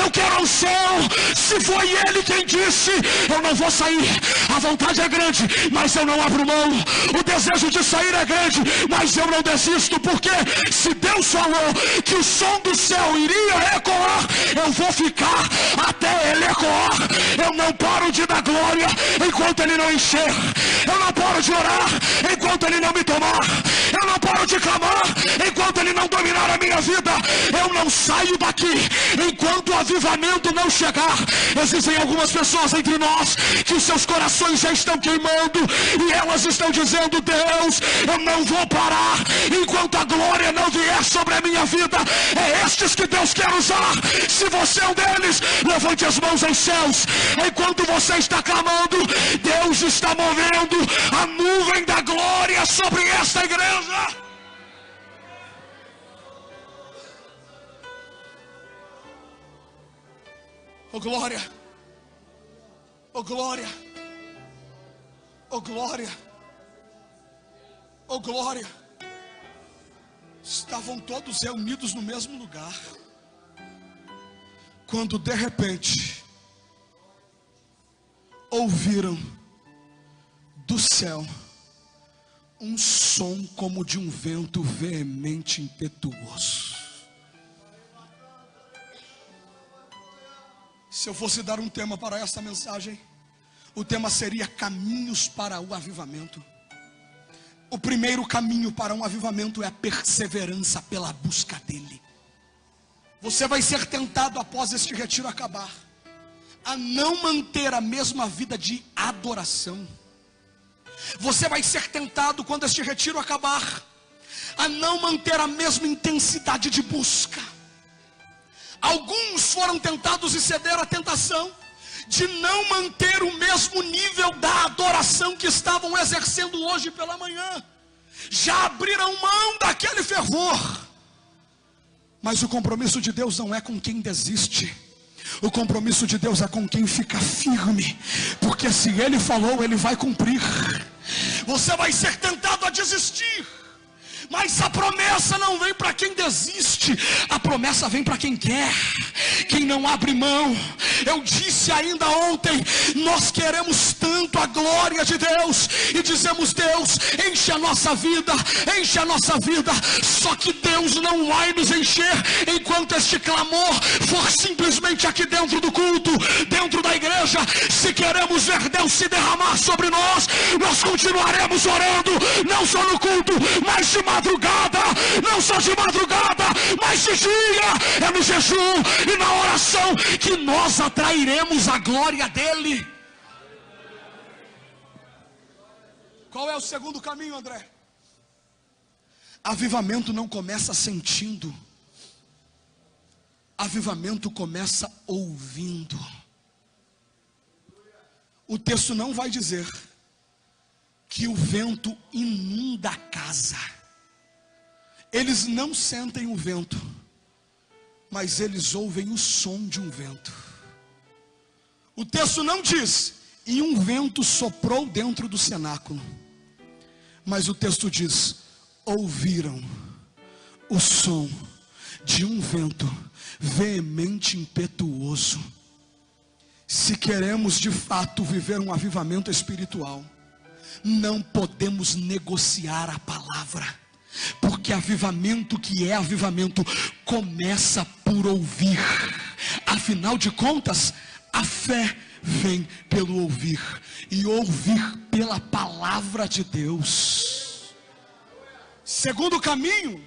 eu quero o céu. Se foi ele quem disse, eu não vou sair. A vontade é grande, mas eu não abro mão. O desejo de sair é grande, mas eu não desisto. Porque se Deus falou que o som do céu iria ecoar, eu vou ficar até ele ecoar. Eu não paro de dar glória enquanto ele não encher. Eu não paro de orar enquanto ele não me tomar. Eu não paro de clamar enquanto ele não dominar a minha vida. Eu não saio daqui enquanto o avivamento não chegar. Existem algumas pessoas entre nós que os seus corações já estão queimando e elas estão dizendo: Deus, eu não vou parar enquanto a glória não vier sobre a minha vida. É estes que Deus quer usar. Se você é um deles, levante as mãos aos céus. Enquanto você está clamando, Deus está movendo a nuvem da glória sobre esta igreja. Oh glória, oh glória, oh glória, oh glória. Estavam todos reunidos no mesmo lugar, quando de repente ouviram do céu um som como de um vento veemente e impetuoso. Se eu fosse dar um tema para esta mensagem, o tema seria caminhos para o avivamento. O primeiro caminho para um avivamento é a perseverança pela busca dele. Você vai ser tentado após este retiro acabar a não manter a mesma vida de adoração. Você vai ser tentado quando este retiro acabar a não manter a mesma intensidade de busca. Alguns foram tentados e cederam à tentação de não manter o mesmo nível da adoração que estavam exercendo hoje pela manhã. Já abriram mão daquele fervor. Mas o compromisso de Deus não é com quem desiste. O compromisso de Deus é com quem fica firme. Porque se Ele falou, Ele vai cumprir. Você vai ser tentado a desistir. Mas a promessa não vem para quem desiste, a promessa vem para quem quer, quem não abre mão. Eu disse ainda ontem, nós queremos tanto a glória de Deus, e dizemos: Deus, enche a nossa vida, enche a nossa vida. Só que Deus não vai nos encher enquanto este clamor for simplesmente aqui dentro do culto, dentro da igreja. Se queremos ver Deus se derramar sobre nós, nós continuaremos orando, não só no culto, mas de madrugada, não só de madrugada, mas de dia. É no jejum e na oração que nós atrairemos a glória dele. Qual é o segundo caminho, André? Avivamento não começa sentindo, avivamento começa ouvindo. O texto não vai dizer que o vento inunda a casa. Eles não sentem o vento, mas eles ouvem o som de um vento. O texto não diz: e um vento soprou dentro do cenáculo. Mas o texto diz: ouviram o som de um vento veemente, impetuoso. Se queremos de fato viver um avivamento espiritual, não podemos negociar a palavra, porque avivamento que é avivamento começa por ouvir. Afinal de contas, a fé vem pelo ouvir, e ouvir pela palavra de Deus. Segundo caminho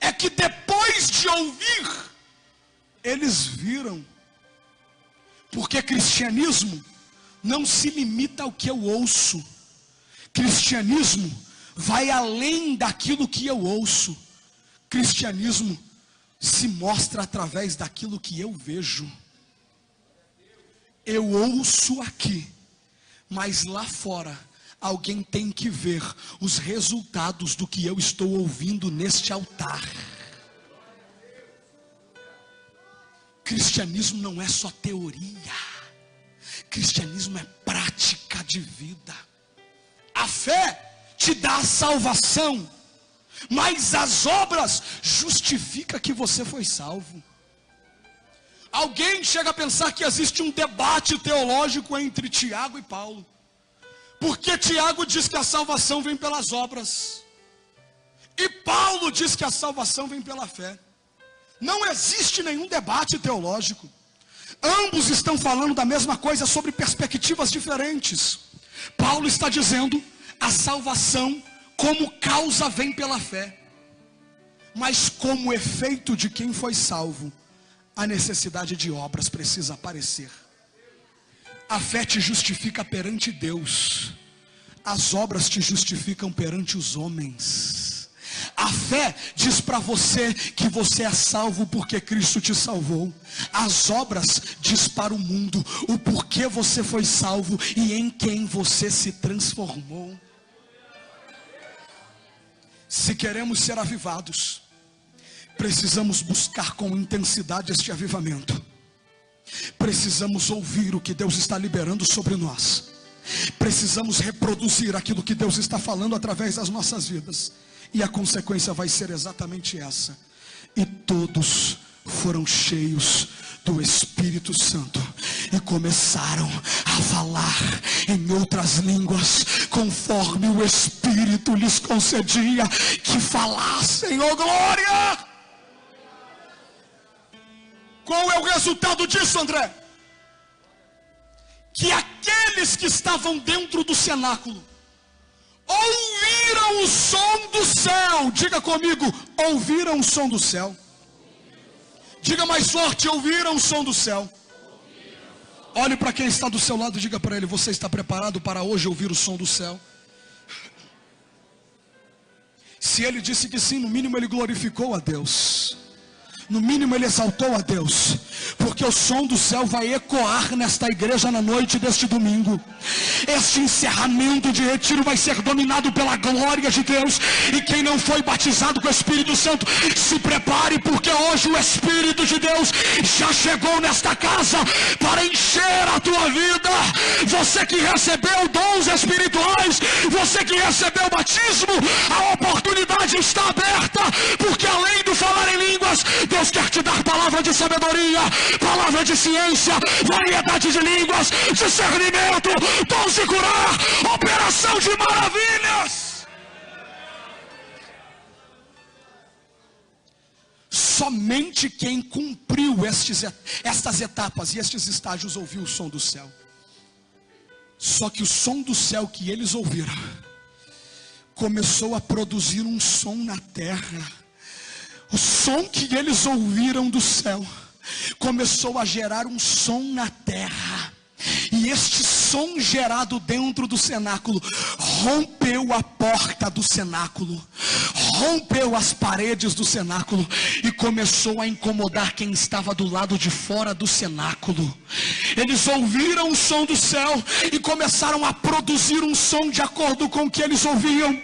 é que depois de ouvir, eles viram. Porque cristianismo não se limita ao que eu ouço. Cristianismo vai além daquilo que eu ouço. Cristianismo se mostra através daquilo que eu vejo. Eu ouço aqui, mas lá fora alguém tem que ver os resultados do que eu estou ouvindo neste altar. Cristianismo não é só teoria, cristianismo é prática de vida. A fé te dá a salvação, mas as obras justificam que você foi salvo. Alguém chega a pensar que existe um debate teológico entre Tiago e Paulo, porque Tiago diz que a salvação vem pelas obras, e Paulo diz que a salvação vem pela fé. Não existe nenhum debate teológico. Ambos estão falando da mesma coisa sobre perspectivas diferentes. Paulo está dizendo: a salvação como causa vem pela fé, mas como efeito de quem foi salvo, a necessidade de obras precisa aparecer. A fé te justifica perante Deus, as obras te justificam perante os homens. A fé diz para você que você é salvo porque Cristo te salvou. As obras diz para o mundo o porquê você foi salvo e em quem você se transformou. Se queremos ser avivados, precisamos buscar com intensidade este avivamento. Precisamos ouvir o que Deus está liberando sobre nós. Precisamos reproduzir aquilo que Deus está falando através das nossas vidas. E a consequência vai ser exatamente essa: e todos foram cheios do Espírito Santo e começaram a falar em outras línguas, conforme o Espírito lhes concedia que falassem. Oh glória! Qual é o resultado disso, André? Que aqueles que estavam dentro do cenáculo ouviram o som do céu. Diga comigo: ouviram o som do céu. Diga mais forte: ouviram o som do céu. Olhe para quem está do seu lado e diga para ele: você está preparado para hoje ouvir o som do céu? Se ele disse que sim, no mínimo ele glorificou a Deus, no mínimo ele exaltou a Deus, porque o som do céu vai ecoar nesta igreja na noite deste domingo. Este encerramento de retiro vai ser dominado pela glória de Deus. E quem não foi batizado com o Espírito Santo, se prepare, porque hoje o Espírito de Deus já chegou nesta casa para encher a tua vida. Você que recebeu dons espirituais, você que recebeu o batismo, a oportunidade está aberta, porque além do falar em línguas, Deus quer te dar palavra de sabedoria, palavra de ciência, variedade de línguas, discernimento, dons de curar, operação de maravilhas. Somente quem cumpriu estas etapas e estes estágios ouviu o som do céu. Só que o som do céu que eles ouviram começou a produzir um som na terra. O som que eles ouviram do céu começou a gerar um som na terra. E este som gerado dentro do cenáculo rompeu a porta do cenáculo, rompeu as paredes do cenáculo e começou a incomodar quem estava do lado de fora do cenáculo. Eles ouviram o som do céu e começaram a produzir um som de acordo com o que eles ouviam.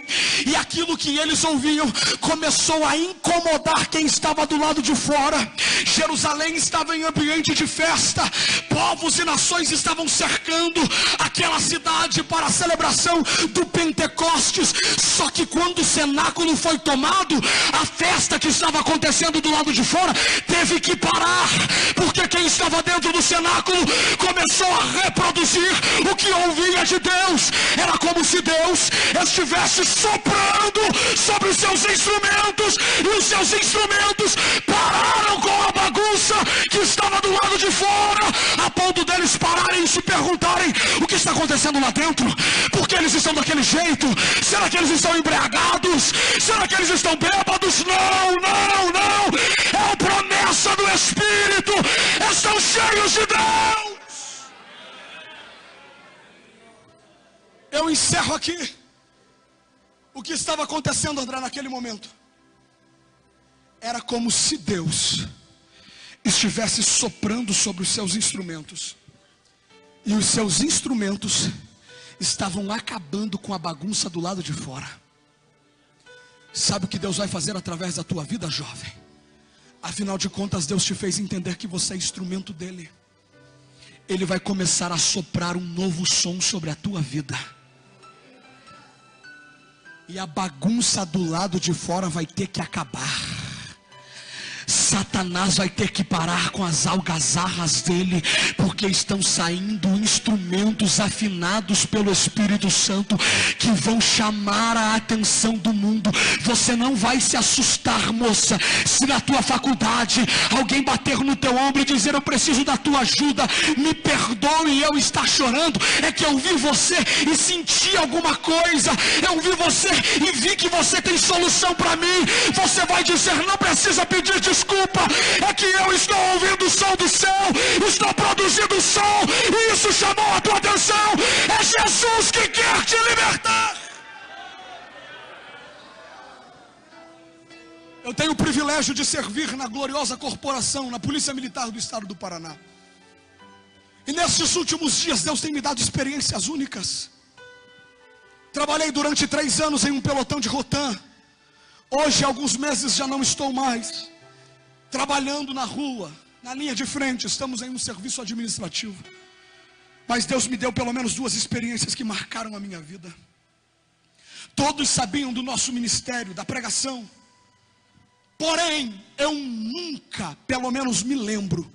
E aquilo que eles ouviam começou a incomodar quem estava do lado de fora. Jerusalém estava em ambiente de festa, povos e nações estavam cercando aquela cidade para a celebração do Pentecostes. Só que quando o cenáculo foi tomado, a festa que estava acontecendo do lado de fora teve que parar, porque quem estava dentro do cenáculo começou a reproduzir o que ouvia de Deus. Era como se Deus estivesse soprando sobre os seus instrumentos, e os seus instrumentos pararam com a bagunça que estava do lado de fora, a ponto deles pararem e se perguntarem: o que está acontecendo lá dentro? Por que eles estão daquele jeito? Será que eles estão embriagados? Será que eles estão bêbados? Não, é a promessa do Espírito, estão cheios de Deus. Eu encerro aqui. O que estava acontecendo, André, naquele momento? Era como se Deus estivesse soprando sobre os seus instrumentos, e os seus instrumentos estavam acabando com a bagunça do lado de fora. Sabe o que Deus vai fazer através da tua vida, jovem? Afinal de contas, Deus te fez entender que você é instrumento dele. Ele vai começar a soprar um novo som sobre a tua vida, e a bagunça do lado de fora vai ter que acabar. Satanás vai ter que parar com as algazarras dele, porque estão saindo instrumentos afinados pelo Espírito Santo que vão chamar a atenção do mundo. Você não vai se assustar, moça, se na tua faculdade alguém bater no teu ombro e dizer: eu preciso da tua ajuda, me perdoe, e eu estar chorando. É que eu vi você e senti alguma coisa, eu vi você e vi que você tem solução para mim. Você vai dizer: não precisa pedir desculpa, é que eu estou ouvindo o som do céu, estou produzindo som, e isso chamou a tua atenção. É Jesus que quer te libertar. Eu tenho o privilégio de servir na gloriosa corporação, na Polícia Militar do Estado do Paraná. E nesses últimos dias Deus tem me dado experiências únicas. Trabalhei durante 3 anos em um pelotão de Rotan. Hoje, há alguns meses, já não estou mais trabalhando na rua, na linha de frente. Estamos em um serviço administrativo. Mas Deus me deu pelo menos 2 experiências que marcaram a minha vida. Todos sabiam do nosso ministério, da pregação. Porém, eu nunca, pelo menos me lembro,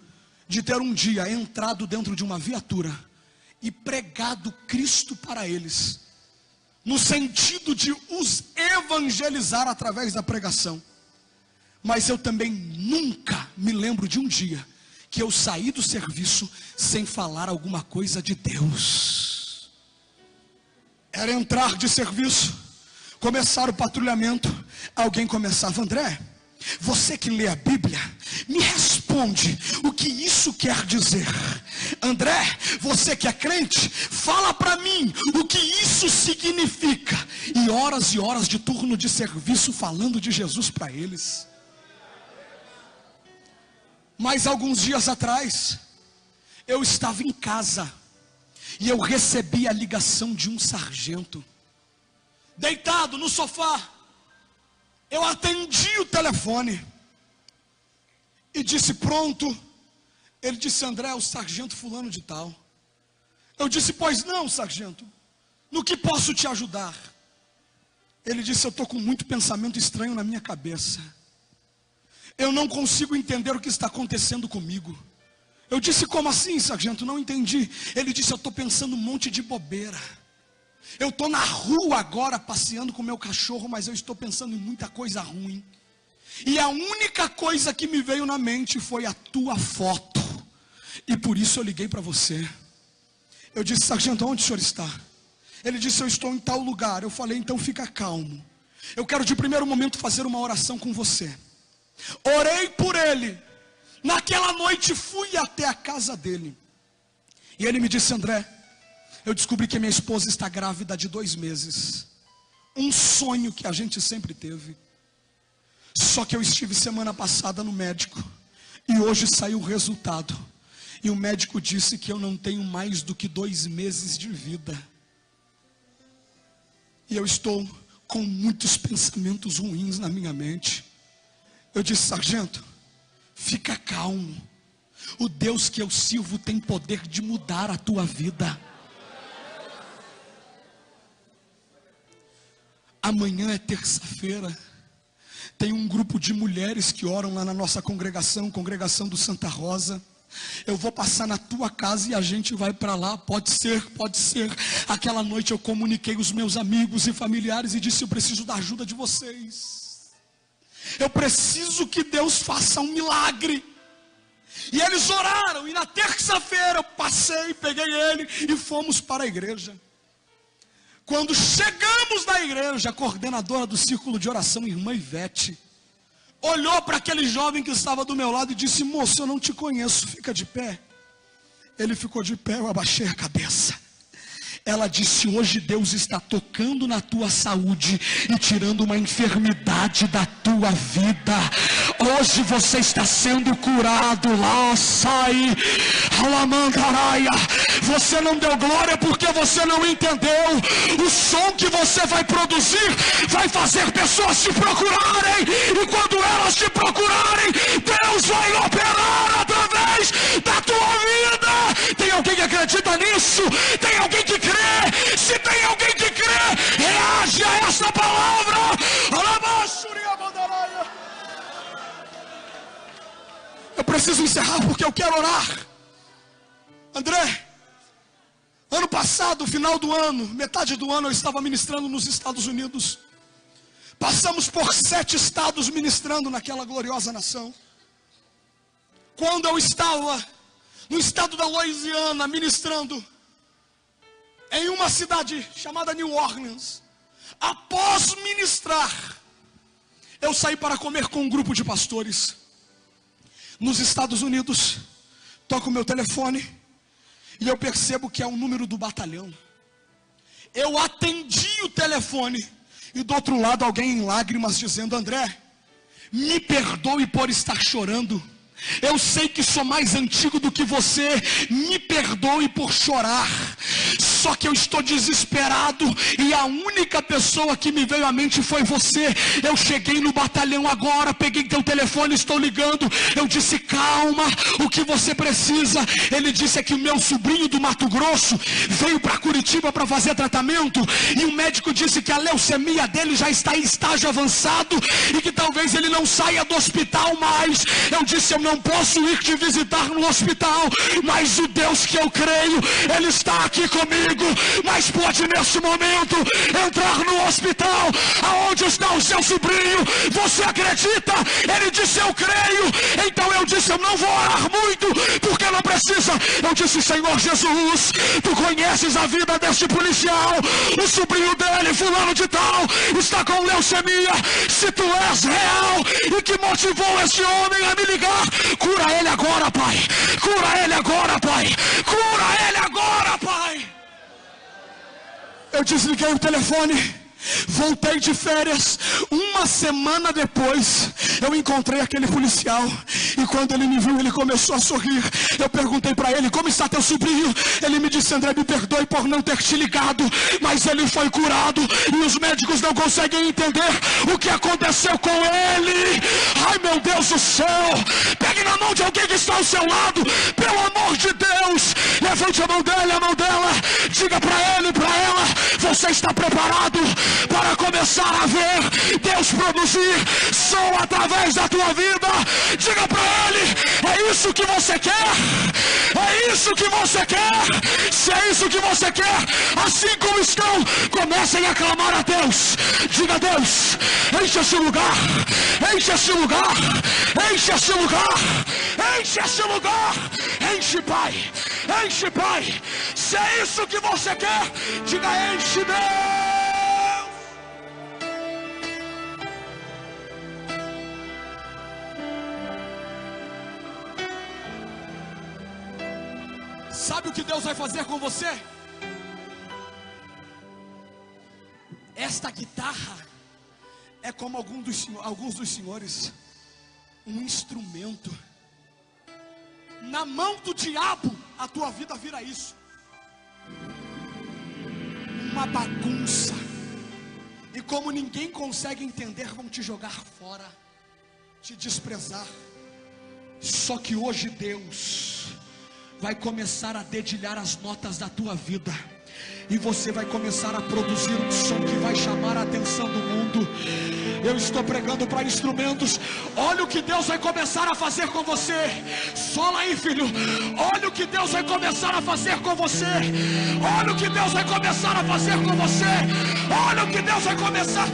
de ter um dia entrado dentro de uma viatura e pregado Cristo para eles, no sentido de os evangelizar através da pregação. Mas eu também nunca me lembro de um dia que eu saí do serviço sem falar alguma coisa de Deus. Era entrar de serviço, começar o patrulhamento, alguém começava: André, você que lê a Bíblia, me responde o que isso quer dizer. André, você que é crente, fala para mim o que isso significa. E horas de turno de serviço falando de Jesus para eles. Mas alguns dias atrás, eu estava em casa, E eu recebi a ligação de um sargento, deitado no sofá. Eu atendi o telefone e disse: pronto. Ele disse: André, é o sargento fulano de tal. Eu disse: pois não, sargento, no que posso te ajudar? Ele disse: eu estou com muito pensamento estranho na minha cabeça. Eu não consigo entender o que está acontecendo comigo. Eu disse: como assim, sargento? Não entendi. Ele disse: eu estou pensando um monte de bobeira. Eu estou na rua agora passeando com meu cachorro, mas eu estou pensando em muita coisa ruim. E a única coisa que me veio na mente foi a tua foto. E por isso eu liguei para você. Eu disse: sargento, onde o senhor está? Ele disse: eu estou em tal lugar. Eu falei: então fica calmo. Eu quero de primeiro momento fazer uma oração com você. Orei por ele. Naquela noite fui até a casa dele. E ele me disse: André, eu descobri que minha esposa está grávida de 2 meses. Um sonho que a gente sempre teve. Só que eu estive semana passada no médico. E hoje saiu o resultado. E o médico disse que eu não tenho mais do que 2 meses de vida. E eu estou com muitos pensamentos ruins na minha mente. Eu disse: sargento, fica calmo. O Deus que eu sirvo tem poder de mudar a tua vida. Amanhã é terça-feira. Tem um grupo de mulheres que oram lá na nossa congregação do Santa Rosa. Eu vou passar na tua casa e a gente vai para lá. Pode ser. Aquela noite eu comuniquei os meus amigos e familiares e disse: eu preciso da ajuda de vocês. Eu preciso que Deus faça um milagre. E eles oraram. E na terça-feira eu passei, peguei ele e fomos para a igreja. Quando chegamos na igreja, a coordenadora do círculo de oração, irmã Ivete, olhou para aquele jovem que estava do meu lado e disse: moço, eu não te conheço, fica de pé. Ele ficou de pé, eu abaixei a cabeça. Ela disse: hoje Deus está tocando na tua saúde e tirando uma enfermidade da tua vida. Hoje você está sendo curado. Lá sai Alamandaraia. Você não deu glória porque você não entendeu. O som que você vai produzir vai fazer pessoas te procurarem. E quando elas te procurarem, Deus vai operar através da tua vida. Tem alguém que acredita nisso? Tem alguém que crê? Se tem alguém que crê, reage a essa palavra. Eu preciso encerrar porque eu quero orar. André, ano passado, final do ano, metade do ano, eu estava ministrando nos Estados Unidos. Passamos por 7 estados ministrando naquela gloriosa nação. Quando eu estava no estado da Louisiana ministrando em uma cidade chamada New Orleans, após ministrar, eu saí para comer com um grupo de pastores. Nos Estados Unidos, toco o meu telefone e eu percebo que é o número do batalhão. Eu atendi o telefone e do outro lado alguém em lágrimas dizendo: André, me perdoe por estar chorando. Eu sei que sou mais antigo do que você. Me perdoe por chorar. Só que eu estou desesperado e a única pessoa que me veio à mente foi você. Eu cheguei no batalhão agora, peguei teu telefone, estou ligando. Eu disse: calma, o que você precisa? Ele disse: é que o meu sobrinho do Mato Grosso veio para Curitiba para fazer tratamento e o médico disse que a leucemia dele já está em estágio avançado e que talvez ele não saia do hospital mais. Eu disse: eu não posso ir te visitar no hospital, mas o Deus que eu creio, Ele está aqui comigo. Mas pode nesse momento entrar no hospital aonde está o seu sobrinho. Você acredita? Ele disse: eu creio. Então eu disse: eu não vou orar muito, porque não precisa. Eu disse: Senhor Jesus, tu conheces a vida deste policial. O sobrinho dele, fulano de tal, está com leucemia. Se tu és real e que motivou este homem a me ligar, cura ele agora, Pai. Cura ele agora, Pai. Cura ele agora, Pai. Eu desliguei o telefone, voltei de férias. Uma semana depois, eu encontrei aquele policial E quando ele me viu, ele começou a sorrir. Eu perguntei para ele: como está teu sobrinho? Ele me disse: André, me perdoe por não ter te ligado, mas ele foi curado. E os médicos não conseguem entender o que aconteceu com ele. Ai, meu Deus do céu. Pegue na mão de alguém que está ao seu lado, pelo amor de Deus. Levante a mão dele, a mão dela. Diga para ele, para ela: você está preparado para começar a ver Deus produzir som através da tua vida? Diga para ele: é isso que você quer? É isso que você quer? Se é isso que você quer, assim como estão, comecem a clamar a Deus. Diga a Deus: enche esse lugar, enche esse lugar, enche esse lugar, enche esse lugar, enche, Pai, enche, Pai. Se é isso que você quer, diga: enche, Deus. Sabe o que Deus vai fazer com você? Esta guitarra é como alguns dos senhores, um instrumento. Na mão do diabo, a tua vida vira isso: uma bagunça. E como ninguém consegue entender, vão te jogar fora, te desprezar. Só que hoje Deus vai começar a dedilhar as notas da tua vida, e você vai começar a produzir um som que vai chamar a atenção do mundo. Eu estou pregando para instrumentos. Olha o que Deus vai começar a fazer com você. Sola aí, filho. Olha o que Deus vai começar a fazer com você. Olha o que Deus vai começar a fazer com você. Olha o que Deus vai começar.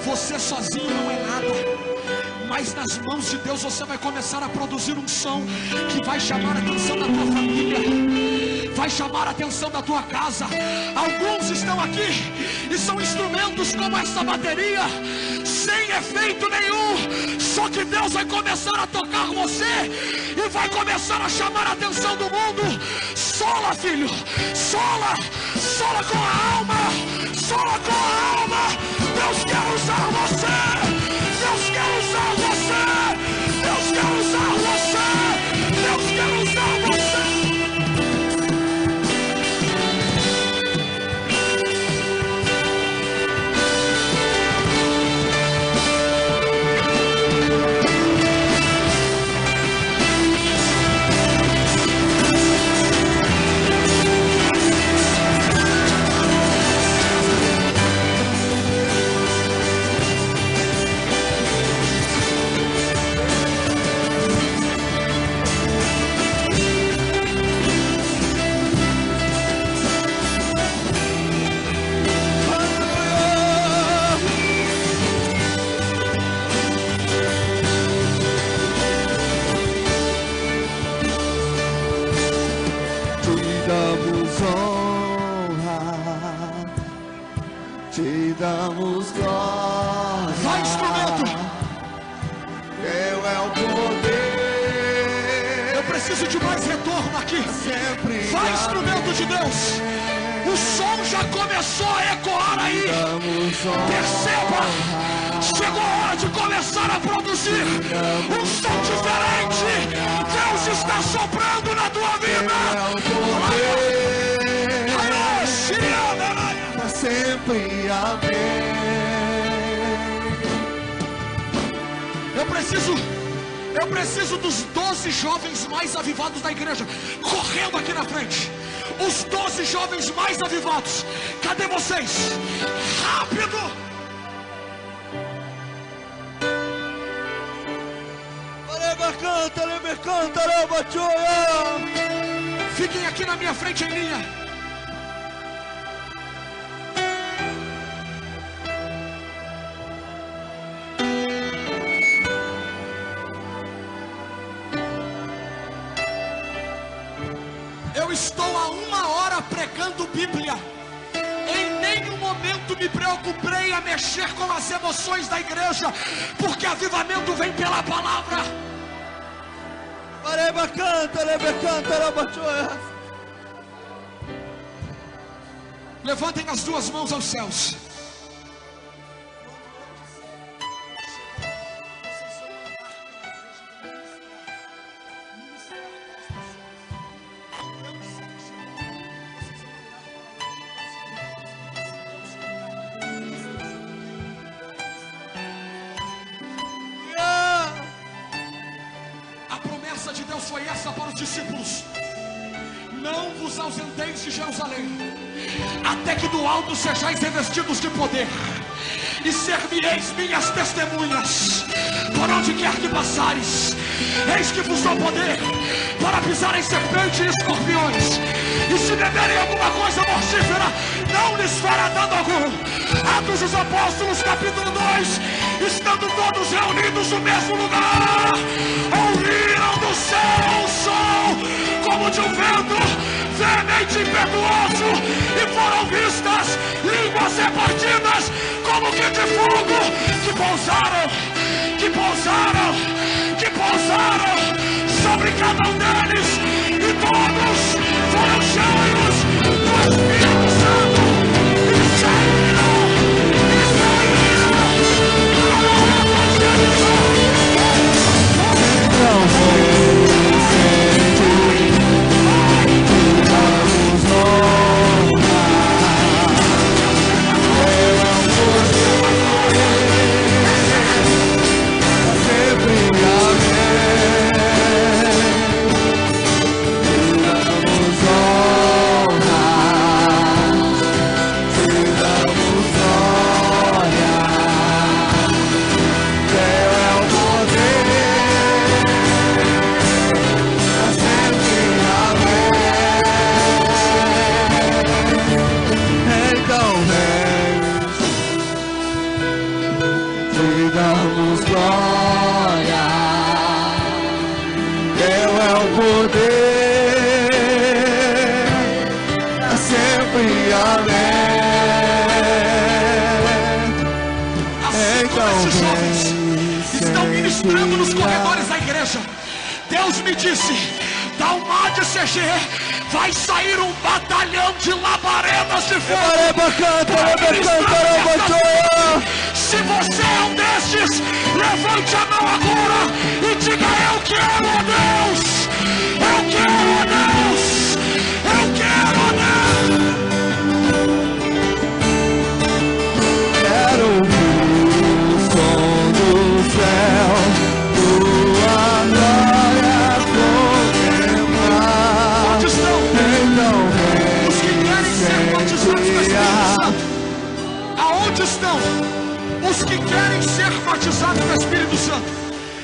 Você sozinho não é nada, mas nas mãos de Deus você vai começar a produzir um som que vai chamar a atenção da tua família, vai chamar a atenção da tua casa. Alguns estão aqui e são instrumentos como essa bateria, sem efeito nenhum, só que Deus vai começar a tocar você e vai começar a chamar a atenção do mundo. Sola, filho, sola, sola com a alma, sola com a alma. Deus quer usar você, Deus quer usar você, Deus quer usar você, Deus quer usar você. Te damos glória. Vai, instrumento. Teu é o poder. Eu preciso de mais retorno aqui. Sempre. Vai, instrumento de Deus. O som já começou a ecoar aí. Perceba, chegou a hora de começar a produzir um som diferente. Deus está soprando na tua vida. Sempre amém. Eu preciso dos 12 jovens mais avivados da igreja correndo aqui na frente. Os 12 jovens mais avivados. Cadê vocês? Rápido! Fiquem aqui na minha frente em linha. Eu estou há 1 hora pregando Bíblia. Em nenhum momento me preocupei a mexer com as emoções da igreja, porque avivamento vem pela palavra. Levantem as duas mãos aos céus. De Deus foi essa para os discípulos: não vos ausenteis de Jerusalém, até que do alto sejais revestidos de poder, e ser-me-eis minhas testemunhas por onde quer que passares. Eis que vos dou poder para pisar em serpentes e escorpiões, e se beberem alguma coisa mortífera, não lhes fará dano algum. Atos dos Apóstolos, capítulo 2. Estando todos reunidos no mesmo lugar, ouviram do céu um som como de um vento veemente e impetuoso, e foram vistas línguas repartidas como que de fogo, que pousaram sobre cada um deles, e todos foram cheios do Espírito Santo e saíram. Ministrando nos corredores da igreja, Deus me disse: da UMAD CG vai sair um batalhão de labaredas de fogo. Se você é um destes, levante a mão agora e diga: eu quero, ó Deus, eu quero, ó Deus, eu quero, ó Deus. Quero ouvir o som do céu, tua glória contemplar. Onde estão os que querem ser batizados no Espírito Santo? Aonde estão os que querem ser batizados no Espírito Santo?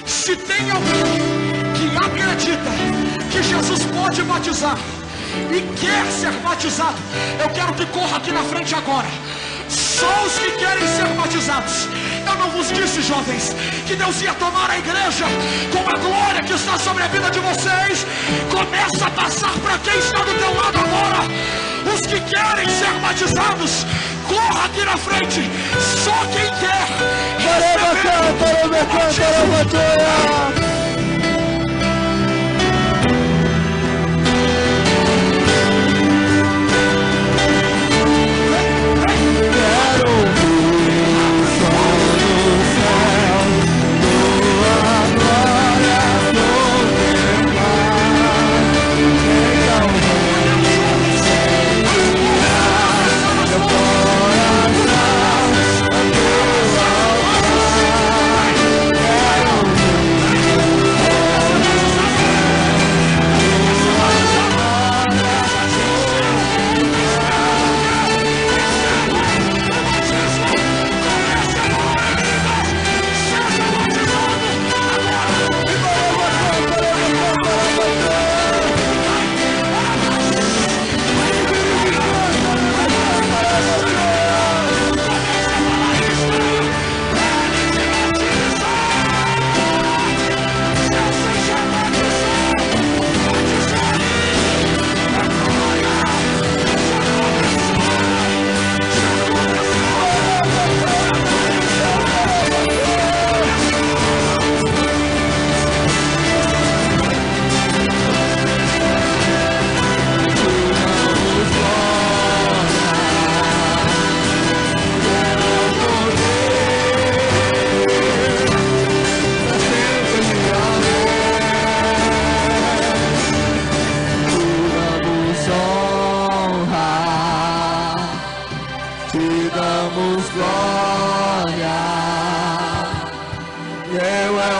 Se tem alguém que acredita que Jesus pode batizar e quer ser batizado, eu quero que corra aqui na frente agora. Só os que querem ser batizados. Eu não vos disse, jovens, que Deus ia tomar a igreja com a glória que está sobre a vida de vocês? Começa a passar para quem está do teu lado agora. Os que querem ser batizados, corra aqui na frente. Só quem quer receber o batismo.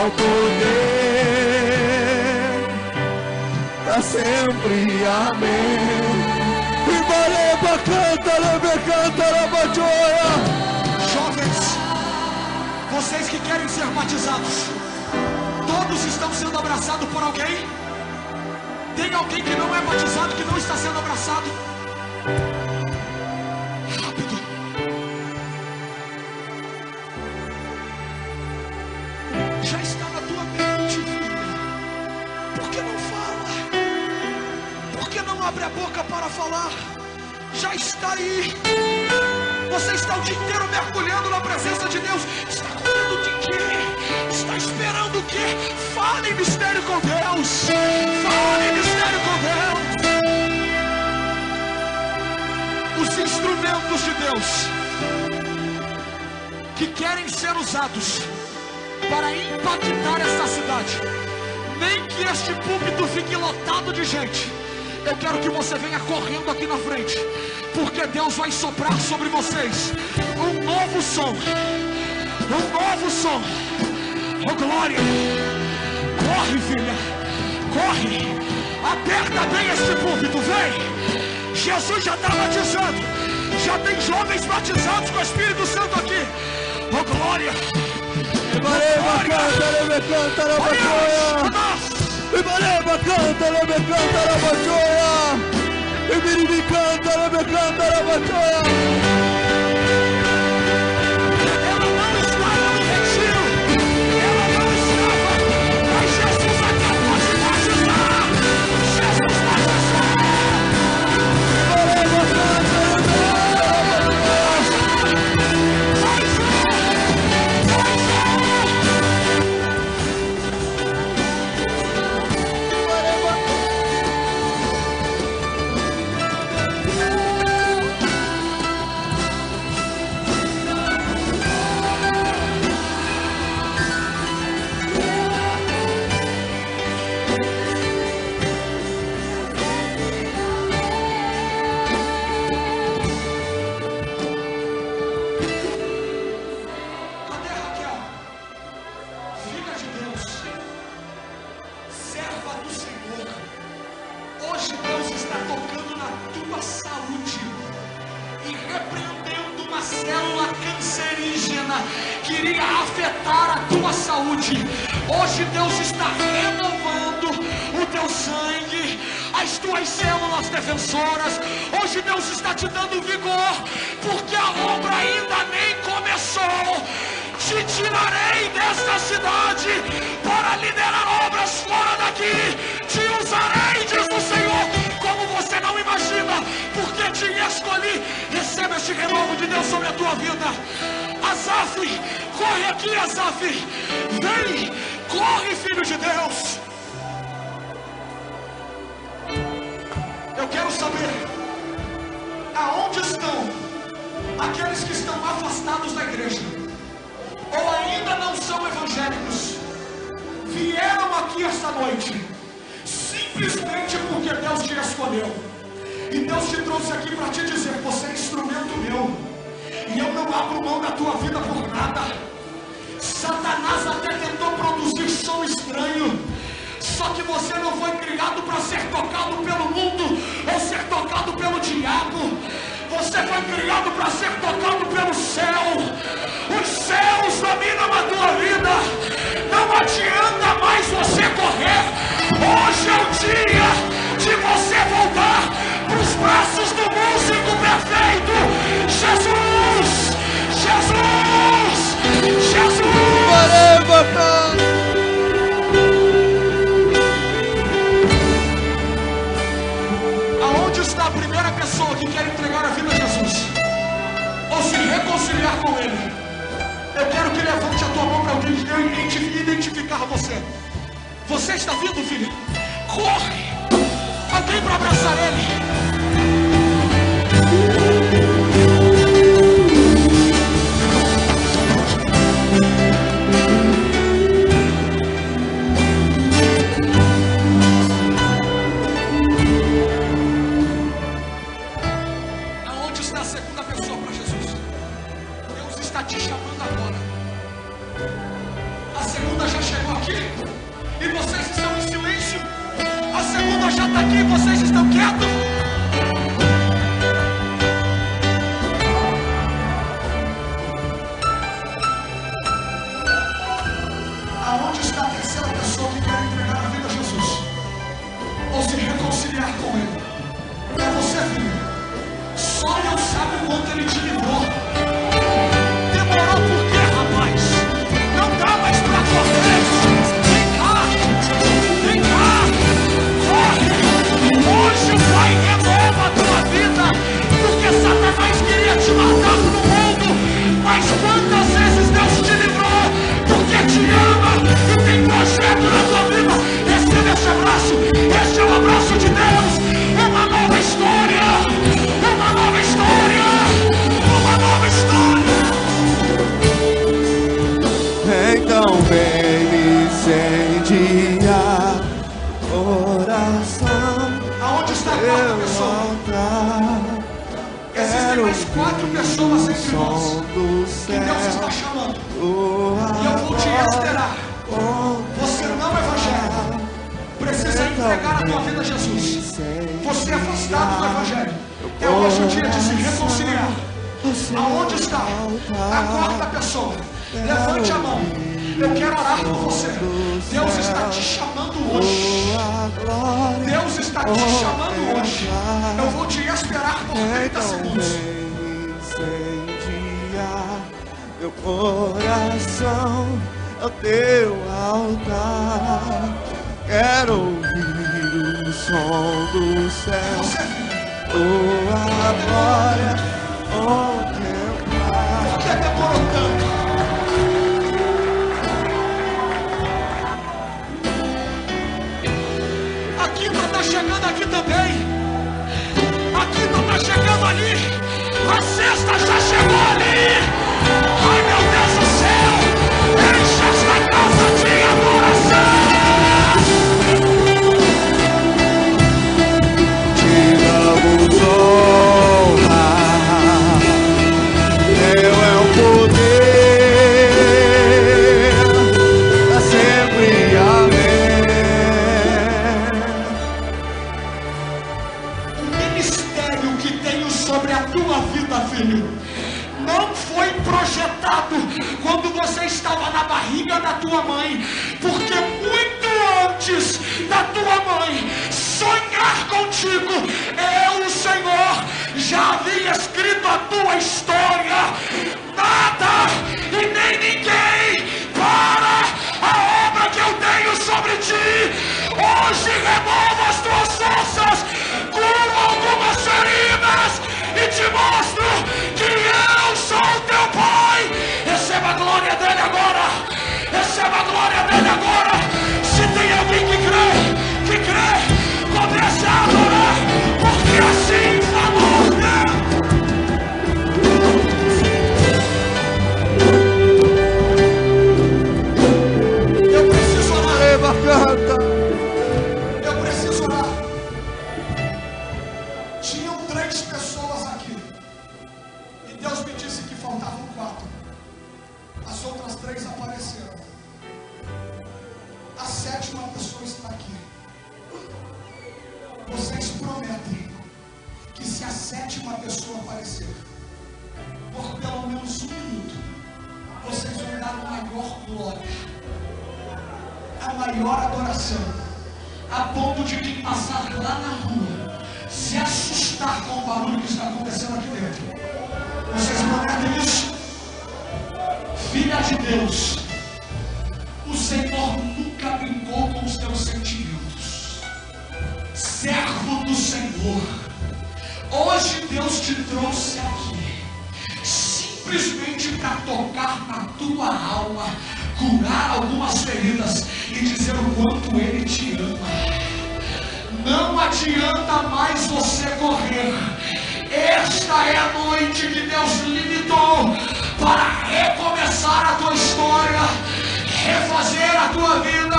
o poder, pra sempre, amém. Ibareba canta, leve canta, labajoia. Jovens, vocês que querem ser batizados, todos estão sendo abraçados por alguém? Tem alguém que não é batizado, que não está sendo abraçado? Rápido. Já está na tua mente, filha. Por que não fala? Por que não abre a boca para falar? Já está aí. Você está o dia inteiro mergulhando na presença de Deus. Está com medo de quê? Está esperando o quê? Fale em mistério com Deus. Fale em mistério com Deus. Os instrumentos de Deus que querem ser usados para impactar esta cidade, nem que este púlpito fique lotado de gente. Eu quero que você venha correndo aqui na frente, porque Deus vai soprar sobre vocês um novo som. Um novo som. Oh glória. Corre, filha. Corre. Aperta bem este púlpito, vem. Jesus já está batizando. Já tem jovens batizados com o Espírito Santo aqui. Oh glória. Ibareba canta, leve canta, labajoia. Ibareba canta, leve canta, labajoia. Ibiribi canta, leve canta, labajoia. Ela não estava no retiro. Ela não estava. Mas Jesus acabou de batizar. Jesus batizou. Ibareba canta, leve Cadê Raquel? Filha de Deus, serva do Senhor. Hoje Deus está tocando na tua saúde e repreendendo uma célula cancerígena que iria afetar a tua saúde. Hoje Deus está renovando o teu sangue, as tuas células defensoras. Hoje Deus está te dando vigor, porque a obra ainda nem começou. Te tirarei desta cidade para liderar obras fora daqui. Te usarei, diz o Senhor, como você não imagina, porque te escolhi. Receba este renovo de Deus sobre a tua vida. Asaf, corre aqui, Asaf. Vem, corre, filho de Deus. Eu quero saber aonde estão aqueles que estão afastados da igreja, ou ainda não são evangélicos, vieram aqui esta noite simplesmente porque Deus te escolheu, e Deus te trouxe aqui para te dizer: você é instrumento meu, e eu não abro mão da tua vida por nada. Satanás até tentou produzir som estranho, só que você não foi criado para ser tocado pelo mundo ou ser tocado pelo diabo. Você foi criado para ser tocado pelo céu. Os céus dominam a tua vida. Não adianta mais você correr. Hoje é o dia de você voltar para os braços do músico perfeito. Jesus! Jesus! Jesus! Aonde está a primeira pessoa que quer entregar a vida a Jesus, ou se reconciliar com Ele? Eu quero que levante a tua mão para alguém identificar você. Você está vindo, filho? Corre! Alguém para abraçar Ele. Aonde está a segunda pessoa para Jesus? Deus está te chamando agora. A segunda já chegou aqui e vocês estão em silêncio. A segunda já está aqui e vocês estão quietos. Aonde está a terceira pessoa que quer entregar a vida a Jesus ou se reconciliar com Ele? É você, filho. Só Deus sabe o quanto Ele te livrou. Demorou por quê, rapaz? Não dá mais pra correr. Vem cá, corre. Hoje o Pai renova a tua vida, porque Satanás queria te matar no mundo. Mas quantas vezes Deus te livrou, porque te ama e tem projeto na tua vida. Receba esse abraço. Este é o abraço de Deus. Uma nova história. Uma nova história. Uma nova história. Então vem me incendiar coração. Aonde está a quarta pessoa? Existem mais 4 pessoas entre nós que Deus está chamando. E eu vou te esperar. Você não é evangélico, precisa entregar a tua vida a Jesus. Você é afastado do evangelho. É hoje o dia de se reconciliar. Aonde está a quarta pessoa? Levante a mão. Eu quero orar por você. Deus está te chamando hoje. Deus está te chamando hoje. Eu vou te esperar por 30 segundos. Incendiar meu coração ao teu altar. Quero ouvir o som do céu. Tua glória, oh teu Pai. Por que demorou tanto? A quinta está chegando aqui também. A quinta está chegando ali. A sexta já chegou ali. Ai meu Deus do céu. Enche esta casa de adoração. Te damos honra. Teu é o poder. Pra sempre, amém. O ministério que tenho sobre a tua vida, filho, não foi projetado quando você estava na barriga da tua mãe, porque muito antes da tua mãe sonhar contigo, eu, o Senhor, já havia escrito a tua história. Nada e nem ninguém para a obra que eu tenho sobre ti. Hoje renova as tuas forças, curo algumas feridas e te mostro que eu sou teu Pai. Receba a glória dele agora. Receba a glória dele agora. Se tem alguém que crê, comece a adorar, porque assim falou Deus. Eu preciso orar. Eva canta. Eu preciso orar. Tinham 3 pessoas aqui e Deus me disse que faltavam 4. As outras 3 apareceram. A 7ª pessoa está aqui. Vocês prometem que se a 7ª pessoa aparecer, por pelo menos 1 minuto, vocês vão dar a maior glória, a maior adoração, a ponto de quem passar lá na rua se assustar com o barulho que está acontecendo aqui dentro. Vocês prometem isso? Filha de Deus, o Senhor nunca brincou com os teus sentimentos. Servo do Senhor, hoje Deus te trouxe aqui simplesmente para tocar na tua alma, curar algumas feridas e dizer o quanto Ele te ama. Não adianta mais você correr. Esta é a noite que Deus limitou para recomeçar a tua história, refazer a tua vida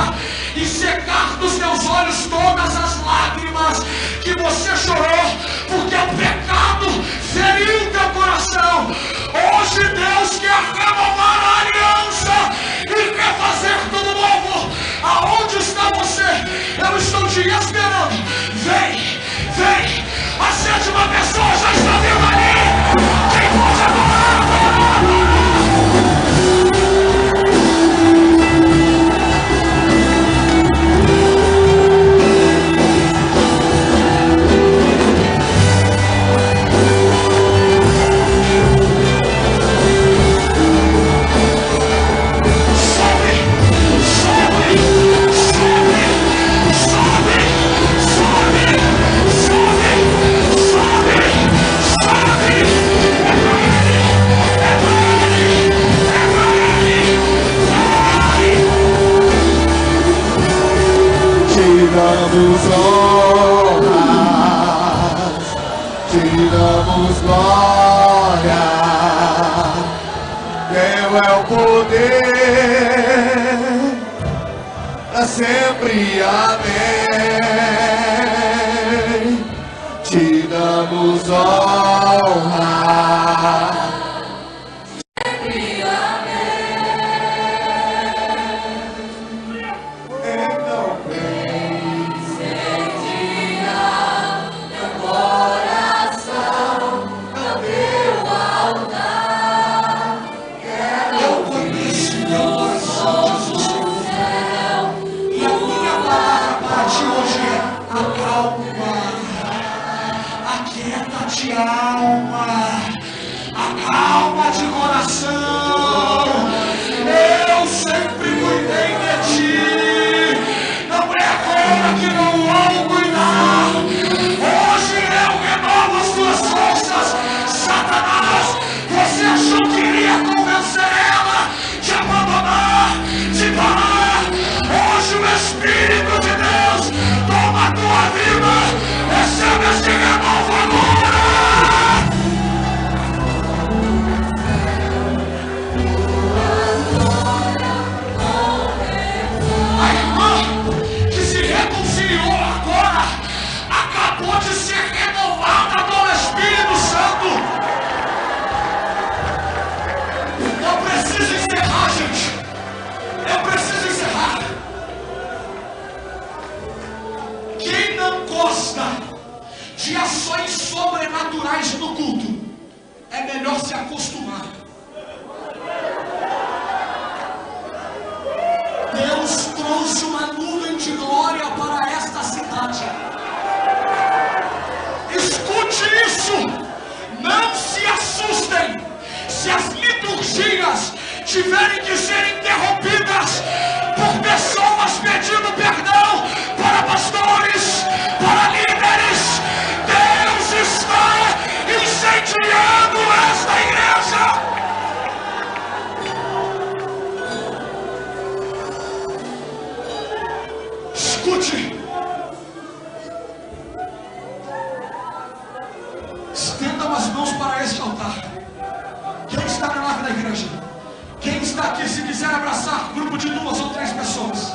e secar dos teus olhos todas as lágrimas que você chorou, porque o pecado feriu teu coração. Hoje Deus quer renovar a aliança e refazer damos honra, te damos glória. Teu é o poder, pra sempre, amém. Te damos honra. Alma, acalma de coração. Eu sempre cuidei de ti. Não é agora que não vou cuidar. Hoje eu renovo as tuas forças. Satanás, você achou que iria convencer ela de abandonar, de parar? Hoje o Espírito de Deus toma a tua vida. Recebe este renovo agora. Pode ser renovada pelo Espírito Santo. Eu preciso encerrar, gente. Eu preciso encerrar. Quem não gosta de ações sobrenaturais no culto, é melhor se acostumar. Deus trouxe uma nuvem de glória para esta cidade. Escute isso, não se assustem se as liturgias tiverem que ser interrompidas por pessoas pedindo perdão para pastores, para líderes. Deus está incendiando esta igreja. Escute. Estendam as mãos para este altar. Quem está na nave da igreja? Quem está aqui, se quiser abraçar, grupo de 2 ou 3 pessoas.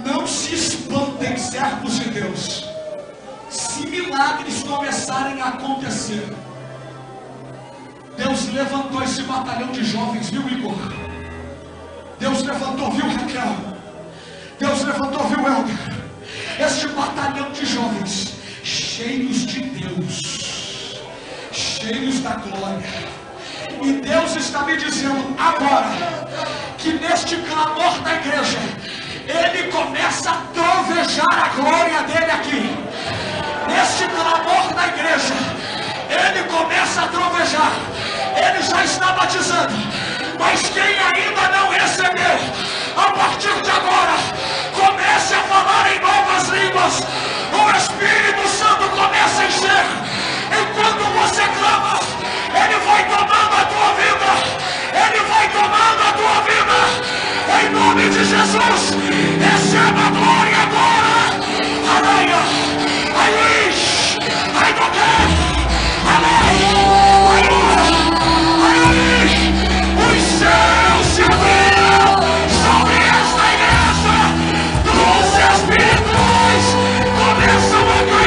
Não se espantem, servos de Deus, se milagres começarem a acontecer. Deus levantou esse batalhão de jovens, viu, Igor? Deus levantou, viu, Raquel? Deus levantou, viu, Helder? Este batalhão de jovens, cheios de Deus, cheios da glória. E Deus está me dizendo agora, que neste clamor da igreja, Ele começa a trovejar a glória dEle aqui. Neste clamor da igreja, Ele começa a trovejar. Ele já está batizando, mas quem ainda não recebeu, a partir de agora, comece a falar em novas línguas. O Espírito Santo começa a encher. Enquanto você clama, Ele vai tomando a tua vida. Ele vai tomando a tua vida. Em nome de Jesus, receba a glória agora. Aleluia. Ai, do quê? Os céus se abriram sobre esta igreja. Dons espirituais começam a cair.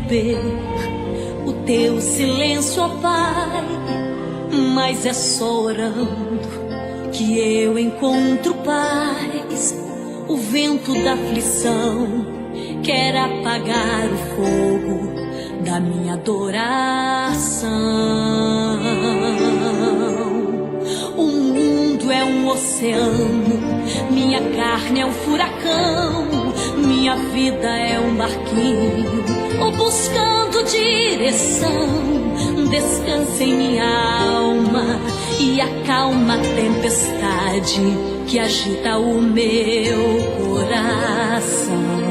romper o teu silêncio, ó Pai, mas é só orando que eu encontro paz. O vento da aflição quer apagar o fogo da minha adoração. O mundo é um oceano, minha carne é um furacão, minha vida é um barquinho, buscando direção. Descansa em minha alma e acalma a tempestade que agita o meu coração.